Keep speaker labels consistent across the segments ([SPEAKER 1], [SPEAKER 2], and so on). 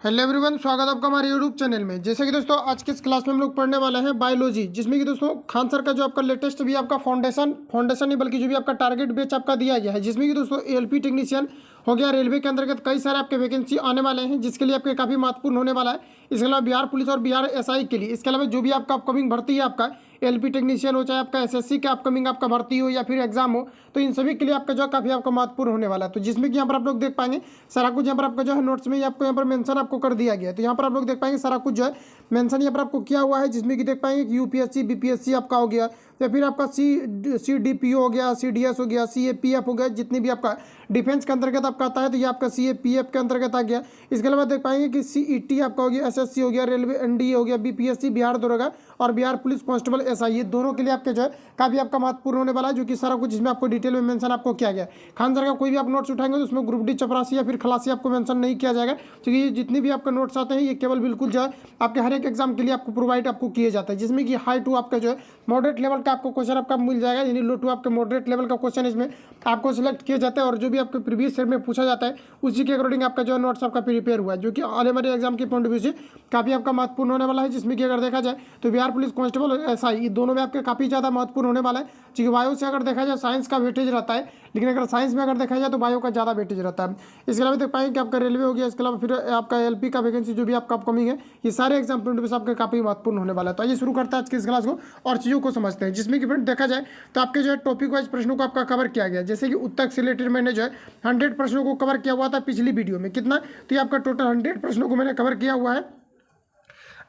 [SPEAKER 1] Hello everyone, स्वागत है आपका हमारे यूट्यूब चैनल में। जैसे कि दोस्तों आज के इस क्लास में हम लोग पढ़ने वाले हैं बायोलॉजी, जिसमें कि दोस्तों खान सर का जो आपका लेटेस्ट भी आपका फाउंडेशन नहीं बल्कि जो भी आपका टारगेट बेच आपका दिया गया है, जिसमें कि दोस्तों एएलपी टेक्नीशियन हो गया। रेलवे के अंतर्गत कई सारे आपके वैकेंसी आने वाले हैं, जिसके लिए आपके काफ़ी महत्वपूर्ण होने वाला है। इसके अलावा बिहार पुलिस और बिहार एसआई के लिए, इसके अलावा जो भी आपका अपकमिंग भर्ती है आपका एलपी टेक्नीशियन हो, चाहे आपका एसएससी का अपकमिंग आपका भर्ती हो या फिर एग्जाम हो, तो इन सभी के लिए आपका जो है काफ़ी आपका महत्वपूर्ण होने वाला है। तो जिसमें कि यहाँ पर आप लोग देख पाएंगे सारा कुछ यहाँ पर आपका जो है नोट्स में आपको यहाँ पर मेंशन आपको कर दिया गया है। तो यहाँ पर आप लोग देख पाएंगे सारा कुछ जो है मेंशन यहाँ पर आपको किया हुआ है, जिसमें कि देख पाएंगे कि यूपीएससी बीपीएससी आपका हो गया, या फिर आपका सीडीपीओ हो गया, सीडीएस हो गया, सीएपीएफ हो गया, जितनी भी आपका डिफेंस के अंतर्गत आपका आता है तो ये आपका सीएपीएफ के अंतर्गत आ गया। इसके अलावा देख पाएंगे कि सीईटी आपका हो गया, एसएससी हो गया, रेलवे एनडीए हो गया, बीपीएससी बिहार दरोगा और बिहार पुलिस कांस्टेबल एसआई, ये दोनों के लिए आपके जो है काफ़ी आपका महत्वपूर्ण होने वाला है, जो कि सारा कुछ इसमें आपको डिटेल में मेंशन आपको किया गया। खान सर का कोई भी आप नोट्स उठाएंगे तो उसमें ग्रुप डी चपरासी या फिर खलासी आपको मेंशन नहीं किया जाएगा, क्योंकि ये जितने भी आपका नोट्स आते हैं ये केवल बिल्कुल जो है आपके हर एक एग्जाम के लिए आपको प्रोवाइड आपको किए जाते हैं, जिसमें कि हाई टू आपका जो है मॉडरेट लेवल का आपको क्वेश्चन आपका मिल जाएगा, यानी लो टू आपके मॉडरेट लेवल का क्वेश्चन इसमें आपको सिलेक्ट किया जाता है, और जो भी आपके प्रीवियस ईयर में पूछा जाता है उसी के अकॉर्डिंग आपका जो है नोट्स आपका प्रिपेयर हुआ है, जो कि आने वाले एग्जाम के पॉइंट ऑफ व्यू से काफ़ी आपका महत्वपूर्ण होने वाला है। जिसमें कि अगर देखा जाए तो बिहार पुलिस कांस्टेबल और एसआई ये दोनों में आपके काफ़ी ज़्यादा महत्वपूर्ण होने वाला है, क्योंकि बायो से अगर देखा जाए साइंस का वेटेज रहता है, लेकिन अगर साइंस में अगर देखा जाए तो बायो का ज़्यादा वेटेज रहता है। इसके अलावा देख पाएंगे कि आपका रेलवे हो गया, इसके अलावा फिर आपका एलपी का वैकेंसी जो भी आपका अपकमिंग है, ये सारे एग्जाम पॉइंट ऑफ व्यू से आपके काफ़ी महत्वपूर्ण होने वाला है। तो आइए शुरू करते हैं आज की इस क्लास को और चीज़ों को समझते हैं, जिसमें कि फ्रेंड देखा जाए तो आपके जो है टॉपिक वाइज प्रश्नों को आपका कवर किया गया। जैसे कि उत्तर से रिलेटेड मैंने जो है 100 प्रश्नों को कवर किया हुआ था पिछली वीडियो में। कितना? तो ये आपका टोटल 100 प्रश्नों को मैंने कवर किया हुआ है,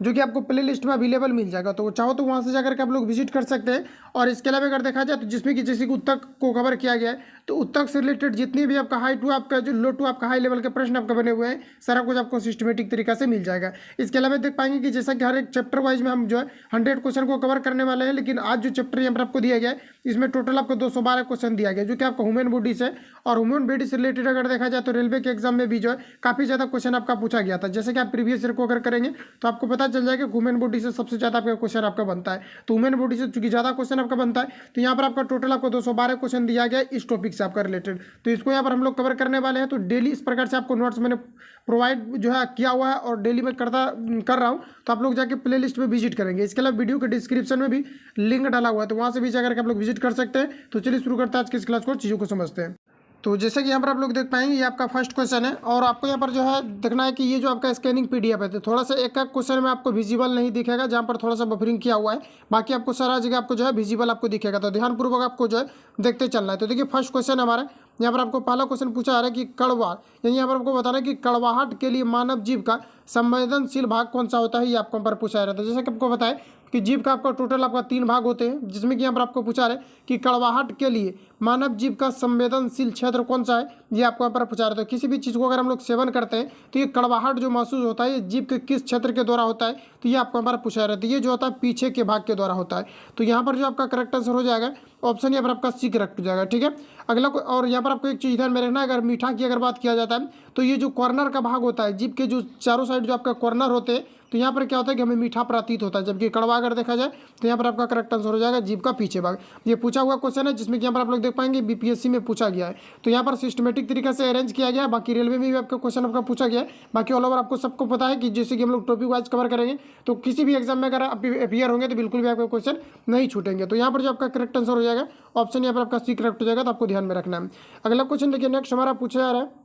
[SPEAKER 1] जो कि आपको प्ले लिस्ट में अवेलेबल मिल जाएगा। तो चाहो तो वहाँ से जाकर के आप लोग विजिट कर सकते हैं। और इसके अलावा अगर देखा जाए तो जिसमें कि जैसे कि उत्तर को कवर किया गया है, तो उत्तर से रिलेटेड जितनी भी आपका हाई टू आपका जो लो टू आपका हाई लेवल के प्रश्न आपका बने हुए हैं, सारा कुछ आपको सिस्टमेटिक तरीका से मिल जाएगा। इसके अलावा देख पाएंगे कि जैसा कि हर एक चैप्टर वाइज में हम जो है 100 क्वेश्चन को कवर करने वाले हैं, लेकिन आज जो चैप्टर यहाँ पर आपको दिया गया है इसमें टोटल आपको 212 क्वेश्चन दिया गया, जो कि आपका ह्यूमन बॉडी से और ह्यूमन बॉडी से रिलेटेड अगर देखा जाए तो रेलवे के एग्जाम में भी जो है काफ़ी ज़्यादा क्वेश्चन आपका पूछा गया था। जैसे कि आप प्रीवियस ईयर को अगर करेंगे तो आपको पता चल जाएगा ह्यूमन बॉडी से सबसे ज़्यादा आपका क्वेश्चन आपका बनता है। तो ह्यूमन बॉडी से चूंकि ज़्यादा क्वेश्चन आपका बनता है, तो यहाँ पर आपका टोटल आपको 212 क्वेश्चन दिया गया है इस टॉपिक से आपका रिलेटेड। तो इसको यहाँ पर हम लोग कवर करने वाले हैं। तो डेली इस प्रकार से आपको नोट्स मैंने प्रोवाइड जो है किया हुआ है और डेली मैं कर रहा हूँ। तो आप लोग जाके प्ले लिस्ट में विजिट करेंगे। इसके अलावा वीडियो के डिस्क्रिप्शन में भी लिंक डाला हुआ है, तो वहाँ से भी जाकर के आप लोग विजिट कर सकते हैं। तो चलिए शुरू करते हैं आज की इस क्लास को, चीज़ों को समझते हैं। तो जैसे कि यहाँ पर आप लोग देख पाएंगे ये आपका फर्स्ट क्वेश्चन है, और आपको यहाँ पर जो है देखना है कि ये जो आपका स्कैनिंग पीडीएफ है, तो थोड़ा सा एक क्वेश्चन में आपको विजिबल नहीं दिखेगा, जहाँ पर थोड़ा सा बफरिंग किया हुआ है, बाकी आपको सारा जगह आपको जो है विजिबल आपको दिखेगा। तो ध्यानपूर्वक आपको जो है देखते चलना है। तो देखिए फर्स्ट क्वेश्चन हमारा यहाँ पर आपको पहला क्वेश्चन पूछा जा रहा है कि कड़वा, यानी यहाँ पर आपको बताना है कि कड़वाहट के लिए मानव जीव का संवेदनशील भाग कौन सा होता है, ये आपको पर पूछा जा रहा था। जैसे कि आपको बताया कि जीव का आपका टोटल आपका 3 भाग होते हैं, जिसमें कि यहाँ पर आपको पूछा रहा है कि कड़वाहट के लिए मानव जीव का संवेदनशील क्षेत्र कौन सा है, ये आपको यहाँ पर पूछा रहा था। तो किसी भी चीज़ को अगर हम लोग सेवन करते हैं तो ये कड़वाहट जो महसूस होता है ये जीव के किस क्षेत्र के द्वारा होता है, तो ये आपको यहाँ पर पूछा रहा था। ये जो होता है पीछे के भाग के द्वारा होता है। तो यहाँ पर जो आपका करेक्ट आंसर हो जाएगा ऑप्शन यहाँ पर आपका सी करेक्ट हो जाएगा। ठीक है, अगला और यहाँ पर आपको एक चीज़ ध्यान में रखना है, अगर मीठा की अगर बात किया जाता है तो ये जो कॉर्नर का भाग होता है जीभ के जो चारों साइड जो आपका कॉर्नर होते हैं, तो यहाँ पर क्या होता है कि हमें मीठा प्रतीत होता है, जबकि कड़वा अगर देखा जाए तो यहाँ पर आपका करेक्ट आंसर हो जाएगा जीभ का पीछे भाग। ये पूछा हुआ क्वेश्चन है, जिसमें कि यहाँ पर आप लोग देख पाएंगे बीपीएससी में पूछा गया है। तो यहाँ पर सिस्टमेटिक तरीके से अरेंज किया गया है, बाकी रेलवे में भी आपका क्वेश्चन आपका पूछा गया है। बाकी ऑल ओवर आपको सबको पता है कि जैसे कि हम लोग टॉपिक वाइज कवर करेंगे, तो किसी भी एग्जाम में अगर आप अपियर होंगे तो बिल्कुल भी आपका क्वेश्चन नहीं छूटेंगे। तो यहाँ पर जो आपका करेक्ट आंसर हो जाएगा ऑप्शन यहाँ पर आपका सी करेक्ट हो जाएगा। तो आपको ध्यान में रखना है। अगला क्वेश्चन देखिए, नेक्स्ट हमारा पूछा जा रहा है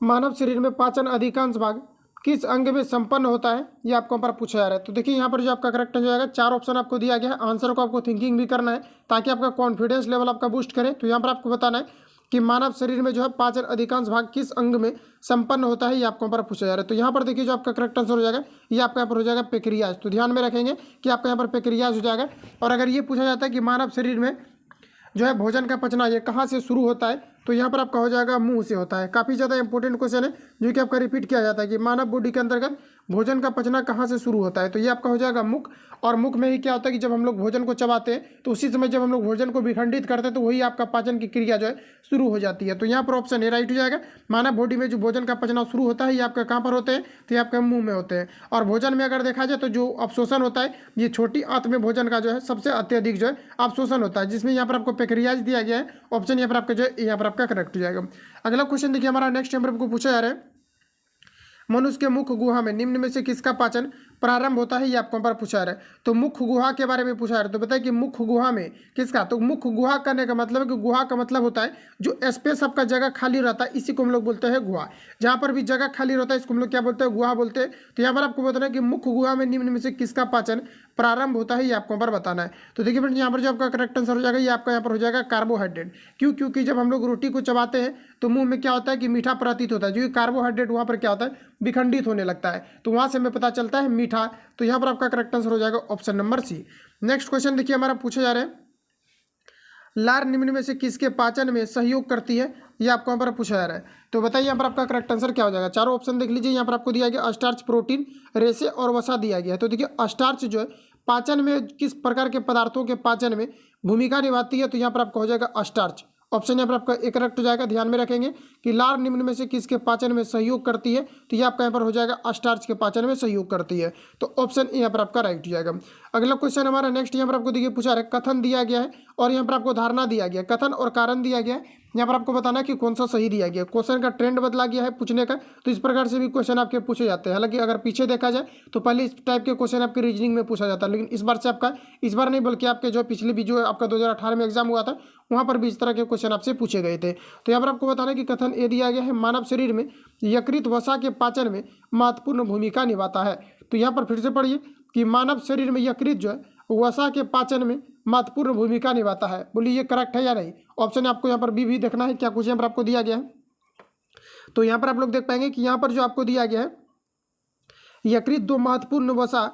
[SPEAKER 1] मानव शरीर में पाचन अधिकांश भाग किस अंग में संपन्न होता है, ये आपको पर पूछा जा रहा है। तो देखिए यहाँ पर जो आपका करेक्ट आंसर जाएगा, 4 ऑप्शन आपको दिया गया है। आंसर को आपको थिंकिंग भी करना है ताकि आपका कॉन्फिडेंस लेवल आपका बूस्ट करे। तो यहाँ पर आपको बताना है कि मानव शरीर में जो है पाचन अधिकांश भाग किस अंग में संपन्न होता है, ये आपको पर पूछा जा रहा है। तो यहाँ पर देखिए जो आपका करेक्ट आंसर हो जाएगा ये आपका यहाँ पर हो जाएगा पेक्रियाज। तो ध्यान में रखेंगे कि आपका यहाँ पर पेक्रियाज हो जाएगा। और अगर ये पूछा जाता है कि मानव शरीर में जो है भोजन का पचना ये कहाँ से शुरू होता है, तो यहाँ पर आपका हो जाएगा मुंह से होता है। काफ़ी ज़्यादा इंपॉर्टेंट क्वेश्चन है, जो कि आपका रिपीट किया जाता है कि मानव बॉडी के अंतर्गत भोजन का पचना कहाँ से शुरू होता है। तो ये आपका हो जाएगा मुख। और मुख में ही क्या होता है कि जब हम लोग भोजन को चबाते हैं तो उसी समय जब हम लोग भोजन को विखंडित करते हैं तो वही आपका पाचन की क्रिया जो है शुरू हो जाती है। तो यहाँ पर ऑप्शन ए राइट हो जाएगा। मानव बॉडी में जो भोजन का पचना शुरू होता है ये आपका कहाँ पर होते हैं, तो ये आपके मुंह में होते हैं। और भोजन में अगर देखा जाए तो जो अवशोषण होता है ये छोटी आंत में भोजन का जो है सबसे अत्यधिक जो है अवशोषण होता है, जिसमें यहाँ पर आपको पेक्रियाज दिया गया है। ऑप्शन यहाँ पर आपका जो है यहाँ पर आपका करेक्ट हो जाएगा। अगला क्वेश्चन देखिए हमारा नेक्स्ट यहाँ पर आपको पूछा जा रहा है मनुष्य के मुख गुहा में निम्न में से किसका पाचन प्रारंभ होता है, ये आपको पर पूछा रहा है। तो मुख गुहा के बारे में पूछा रहा है, तो बताइए कि मुख गुहा में किसका, तो मुख गुहा करने का मतलब है कि गुहा का मतलब होता है जो स्पेस आपका जगह खाली रहता है, इसी को हम लोग बोलते हैं गुहा। जहाँ पर भी जगह खाली रहता है इसको हम लोग क्या बोलते हैं, गुहा बोलते हैं। तो यहाँ पर आपको बताना है कि मुख गुहा में निम्न में से किसका पाचन प्रारंभ होता है, ये आपको पर बताना है। तो देखिए फ्रेंड्स, यहाँ पर जो आपका करेक्ट आंसर हो जाएगा ये आपका यहाँ पर हो जाएगा कार्बोहाइड्रेट। क्यों, क्योंकि जब हम लोग रोटी को चबाते हैं तो मुंह में क्या होता है कि मीठा प्रतीत होता है, जो कार्बोहाइड्रेट वहाँ पर क्या होता है विखंडित होने लगता है, तो वहाँ से हमें पता चलता है मीठा। तो यहाँ पर आपका करेक्ट आंसर हो जाएगा option number C. Next question देखिए हमारा पूछे जा रहे हैं, लार निम्न में से किसके पाचन में सहयोग करती है, ये आपको यहाँ पर पूछा जा रहा है। तो बताइए यहाँ पर आपका करेक्ट आंसर क्या हो जाएगा। चारों ऑप्शन देख लीजिए, यहाँ पर आपको दिया गया स्टार्च, प्रोटीन, रेशे और वसा दिया गया है। तो देखिए स्टार्च जो है पाचन में किस प्रकार के पदार्थों के पाचन में भूमिका निभाती है, तो यहाँ पर आपका हो जाएगा स्टार्च। ऑप्शन यहाँ पर आपका एक करेक्ट हो जाएगा। ध्यान में रखेंगे कि लार निम्न में से किसके पाचन में सहयोग करती है, तो ये आपका यहाँ पर हो जाएगा स्टार्च के पाचन में सहयोग करती है। तो ऑप्शन यहाँ पर आपका राइट हो जाएगा। अगला क्वेश्चन हमारा नेक्स्ट यहाँ पर आपको देखिए पूछा है, कथन दिया गया है और यहाँ पर आपको धारणा दिया गया, कथन और कारण दिया गया है। यहाँ पर आपको बताना है कि कौन सा सही दिया गया। क्वेश्चन का ट्रेंड बदला गया है पूछने का, तो इस प्रकार से भी क्वेश्चन आपके पूछे जाते हैं। हालांकि अगर पीछे देखा जाए तो पहले इस टाइप के क्वेश्चन आपके रीजनिंग में पूछा जाता है, लेकिन इस बार से आपका, इस बार नहीं बल्कि आपके जो पिछले भी जो आपका 2018 में एग्जाम हुआ था वहाँ पर भी इस तरह के क्वेश्चन आपसे पूछे गए थे। तो यहाँ पर आपको बताना है कि कथन ए दिया गया है, मानव शरीर में यकृत वसा के पाचन में महत्वपूर्ण भूमिका निभाता है। तो यहाँ पर फिर से पढ़िए कि मानव शरीर में यकृत जो है वसा के पाचन में महत्वपूर्ण भूमिका निभाता है। बोलिए ये करेक्ट है या नहीं। ऑप्शन आपको यहाँ पर बी भी देखना है, क्या कुछ यहाँ पर आपको दिया गया है। तो यहाँ पर आप लोग देख पाएंगे कि यहाँ पर जो आपको दिया गया है, यकृत दो महत्वपूर्ण वसा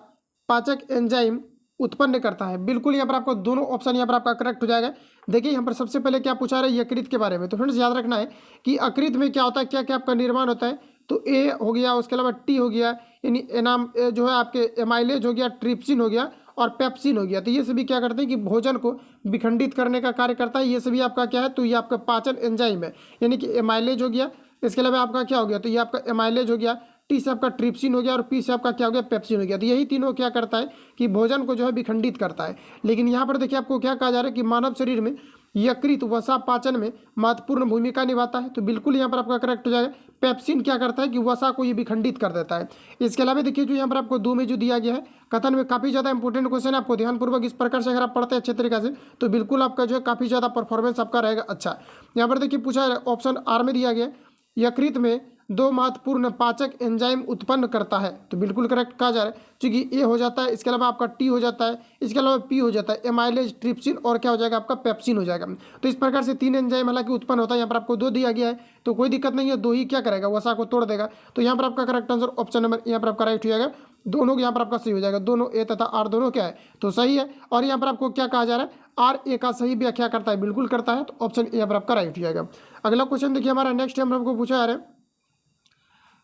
[SPEAKER 1] पाचक एंजाइम उत्पन्न करता है। बिल्कुल यहाँ पर आपको दोनों ऑप्शन यहाँ पर आपका करेक्ट हो जाएगा। देखिए यहाँ पर सबसे पहले क्या पूछा रहा है, यकृत के बारे में। तो फ्रेंड्स याद रखना है कि यकृत में क्या होता है, क्या क्या आपका निर्माण होता है। तो ए हो गया, उसके अलावा टी हो गया, यानी एनाम जो है आपके एमाइलेज हो गया, ट्रिप्सिन हो गया और पेप्सिन हो गया। तो ये सभी क्या करते हैं कि भोजन को विखंडित करने का कार्य करता है। ये सभी आपका क्या है, तो ये आपका पाचन एंजाइम है, यानी कि एमाइलेज हो गया, इसके अलावा आपका क्या हो गया, तो ये आपका एमाइलेज हो गया, टी से आपका ट्रिप्सिन हो गया और पी से आपका क्या हो गया, पेप्सिन हो गया। तो यही तीनों क्या करता है कि भोजन को जो है विखंडित करता है। लेकिन यहाँ पर देखिए आपको क्या कहा जा रहा है कि मानव शरीर में यकृत वसा पाचन में महत्वपूर्ण भूमिका निभाता है। तो बिल्कुल यहाँ पर आपका करेक्ट हो जाएगा। पेप्सिन क्या करता है कि वसा को ये विखंडित कर देता है। इसके अलावा देखिए जो यहाँ पर आपको दो में जो दिया गया है कथन में, काफ़ी ज़्यादा इंपॉर्टेंट क्वेश्चन है। आपको ध्यानपूर्वक इस प्रकार से अगर आप पढ़ते हैं अच्छे तरीके से तो बिल्कुल आपका जो है काफ़ी ज़्यादा परफॉर्मेंस आपका रहेगा अच्छा। यहाँ पर देखिए पूछा ऑप्शन आर में दिया गया, यकृत में दो महत्वपूर्ण पाचक एंजाइम उत्पन्न करता है। तो बिल्कुल करेक्ट कहा जा रहा है, क्योंकि ए हो जाता है, इसके अलावा आपका टी हो जाता है, इसके अलावा पी हो जाता है, एमाइलेज, ट्रिप्सिन और क्या हो जाएगा आपका पेप्सिन हो जाएगा। तो इस प्रकार से तीन एंजाइम हालांकि उत्पन्न होता है। यहाँ पर आपको दो दिया गया है तो कोई दिक्कत नहीं है, दो ही क्या करेगा, वसा को तोड़ देगा। तो यहाँ पर आपका करेक्ट आंसर ऑप्शन नंबर यहाँ पर आपका राइट हो जाएगा। दोनों यहाँ पर आपका सही हो जाएगा, दोनों ए तथा आर दोनों क्या है तो सही है। और यहाँ पर आपको क्या कहा जा रहा है, आर ए का सही व्याख्या करता है, बिल्कुल करता है। तो ऑप्शन यहाँ पर आपका राइट हो जाएगा। अगला क्वेश्चन देखिए हमारा नेक्स्ट हम आपको पूछा जा रहा है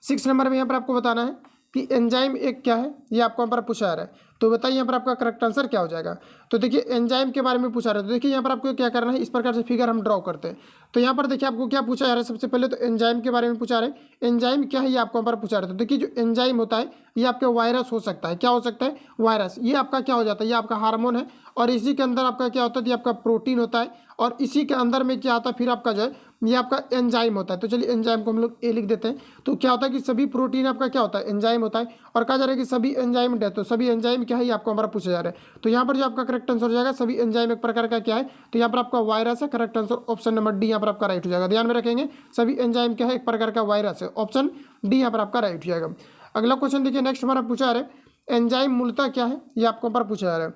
[SPEAKER 1] 6 नंबर में। यहाँ पर आपको बताना है कि एंजाइम एक क्या है, ये आपको यहाँ पर पूछा जा रहा है। तो बताइए यहाँ पर आपका करेक्ट आंसर क्या हो जाएगा। तो देखिए एंजाइम के बारे में पूछा रहा है। तो देखिए यहाँ पर आपको क्या करना है, इस प्रकार से फिगर हम ड्रॉ करते हैं। तो यहाँ पर देखिए आपको क्या पूछा जा रहा है, सबसे पहले तो एंजाइम के बारे में पूछा रहे हैं। एंजाइम क्या है ये आपको यहाँ पर पूछा रहा है। तो देखिए जो एंजाइम होता है ये आपका वायरस हो सकता है। क्या हो सकता है, वायरस। ये आपका क्या हो जाता है, ये आपका हार्मोन है और इसी के अंदर आपका क्या होता है, ये आपका प्रोटीन होता है और इसी के अंदर में क्या होता है फिर आपका जो है ये आपका एंजाइम होता है। तो चलिए एंजाइम को हम लोग ए लिख देते हैं। तो क्या होता है कि सभी प्रोटीन आपका क्या होता है, एंजाइम होता है। और कहा जा रहा है कि सभी एंजाइम है, तो सभी एंजाइम क्या है ये आपको हमारा पूछा जा रहा है। तो यहाँ पर जो आपका करेक्ट आंसर हो जाएगा, सभी एंजाइम एक प्रकार का क्या है, तो यहाँ पर आपका वायरस है। Correct answer option number D यहाँ पर आपका राइट हो जाएगा। ध्यान में रखेंगे सभी एंजाइम क्या है, एक प्रकार का वायरस है। ऑप्शन डी यहाँ पर आपका राइट हो जाएगा। अगला क्वेश्चन देखिए नेक्स्ट हमारा पूछा रहा है, एंजाइम मूलतः क्या है, ये आपको पर पूछा जा रहा है।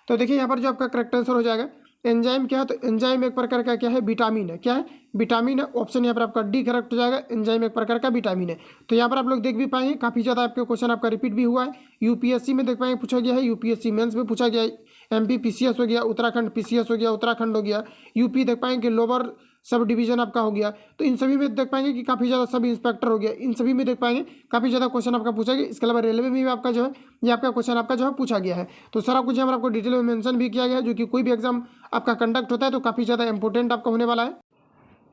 [SPEAKER 1] तो देखिए यहाँ पर जो आपका करेक्ट आंसर हो जाएगा, एंजाइम क्या है, तो एंजाइम एक प्रकार का क्या है, विटामिन है। क्या है, विटामिन है। ऑप्शन यहाँ पर आपका डी करेक्ट हो जाएगा, एंजाइम एक प्रकार का विटामिन है। तो यहाँ पर आप लोग देख भी पाएंगे काफ़ी ज़्यादा आपके क्वेश्चन आपका रिपीट भी हुआ है। यूपीएससी में देख पाएंगे पूछा गया है, यूपीएससी मेंस में पूछा गया है, एमपी पीसीएस हो गया, उत्तराखंड पीसीएस हो गया, उत्तराखंड हो गया, यूपी देख पाएंगे लोअर सब डिवीजन आपका हो गया। तो इन सभी में देख पाएंगे कि काफ़ी ज़्यादा सब इंस्पेक्टर हो गया, इन सभी में देख पाएंगे काफ़ी ज़्यादा क्वेश्चन आपका पूछा गया। इसके अलावा रेलवे में भी आपका जो है ये आपका क्वेश्चन आपका जो है पूछा गया है। तो सारा कुछ यहाँ पर आपको डिटेल में मेंशन भी किया गया है, जो कि कोई भी एग्जाम आपका कंडक्ट होता है तो काफ़ी ज़्यादा इंपॉर्टेंट आपका होने वाला है।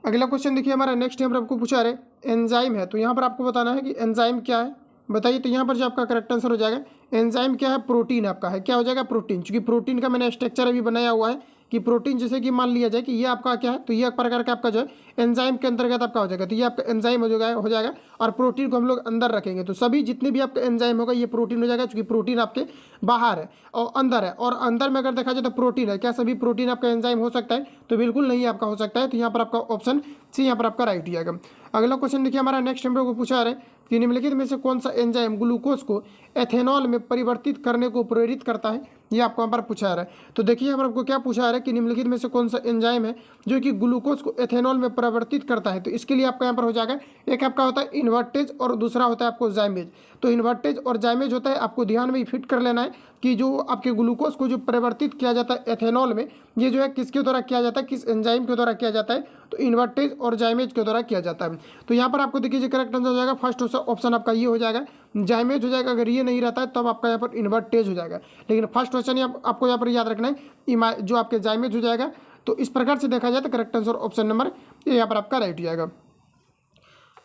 [SPEAKER 1] अगला क्वेश्चन देखिए हमारा नेक्स्ट यहाँ पर आपको पूछा रहे एंजाइम है। तो यहाँ पर आपको बताना है कि एंजाइम क्या है बताइए। तो यहाँ पर जो आपका करेक्ट आंसर हो जाएगा, एंजाइम क्या है, प्रोटीन आपका है। क्या हो जाएगा, प्रोटीन। चूंकि प्रोटीन का मैंने स्ट्रक्चर अभी बनाया हुआ है कि प्रोटीन जैसे कि मान लिया जाए कि ये आपका क्या है, तो ये एक प्रकार का आपका जो है एंजाइम के अंतर्गत आपका हो जाएगा। तो ये आपका एंजाइम हो जाएगा और प्रोटीन को हम लोग अंदर रखेंगे तो सभी जितने भी आपका एंजाइम होगा ये प्रोटीन हो जाएगा, क्योंकि प्रोटीन आपके बाहर है और अंदर है। और अंदर में अगर देखा जाए तो प्रोटीन है, क्या सभी प्रोटीन आपका एंजाइम हो सकता है? तो बिल्कुल नहीं आपका हो सकता है। तो यहाँ पर आपका ऑप्शन सी यहाँ पर आपका राइट हो जाएगा। अगला क्वेश्चन देखिए हमारा नेक्स्ट हम लोग को पूछा रहे कि निम्नलिखित में से कौन सा एंजाइम ग्लूकोज को एथेनॉल में परिवर्तित करने को प्रेरित करता है? ये आपको यहाँ पर पूछा रहा है। तो देखिए यहाँ पर आपको क्या पूछा रहा है कि निम्नलिखित में से कौन सा एंजाइम है जो कि ग्लूकोज को एथेनॉल में परिवर्तित करता है? तो इसके लिए आपका यहाँ पर हो जाएगा, एक आपका होता है इन्वर्टेज और दूसरा होता है आपको जाइमेज। तो इन्वर्टेज और जाइमेज होता है, आपको ध्यान में फिट कर लेना है कि जो आपके ग्लूकोज को जो परिवर्तित किया जाता है एथेनॉल में, ये जो है किसके द्वारा किया जाता है, किस एंजाइम के द्वारा किया जाता है? तो इन्वर्टेज और जाइमेज के द्वारा किया जाता है। तो यहाँ पर आपको देखिए करेक्ट आंसर हो जाएगा फर्स्ट ऑप्शन आपका ये हो जाएगा, जाइमेज हो जाएगा। अगर ये नहीं रहता है तब आपका यहाँ पर इन्वर्टेज हो जाएगा, लेकिन फर्स्ट क्वेश्चन आपको यहाँ पर याद रखना है जो आपके जाइमेज हो जाएगा। तो इस प्रकार से देखा जाए तो करेक्ट आंसर ऑप्शन नंबर ये यहाँ पर आपका राइट हो जाएगा।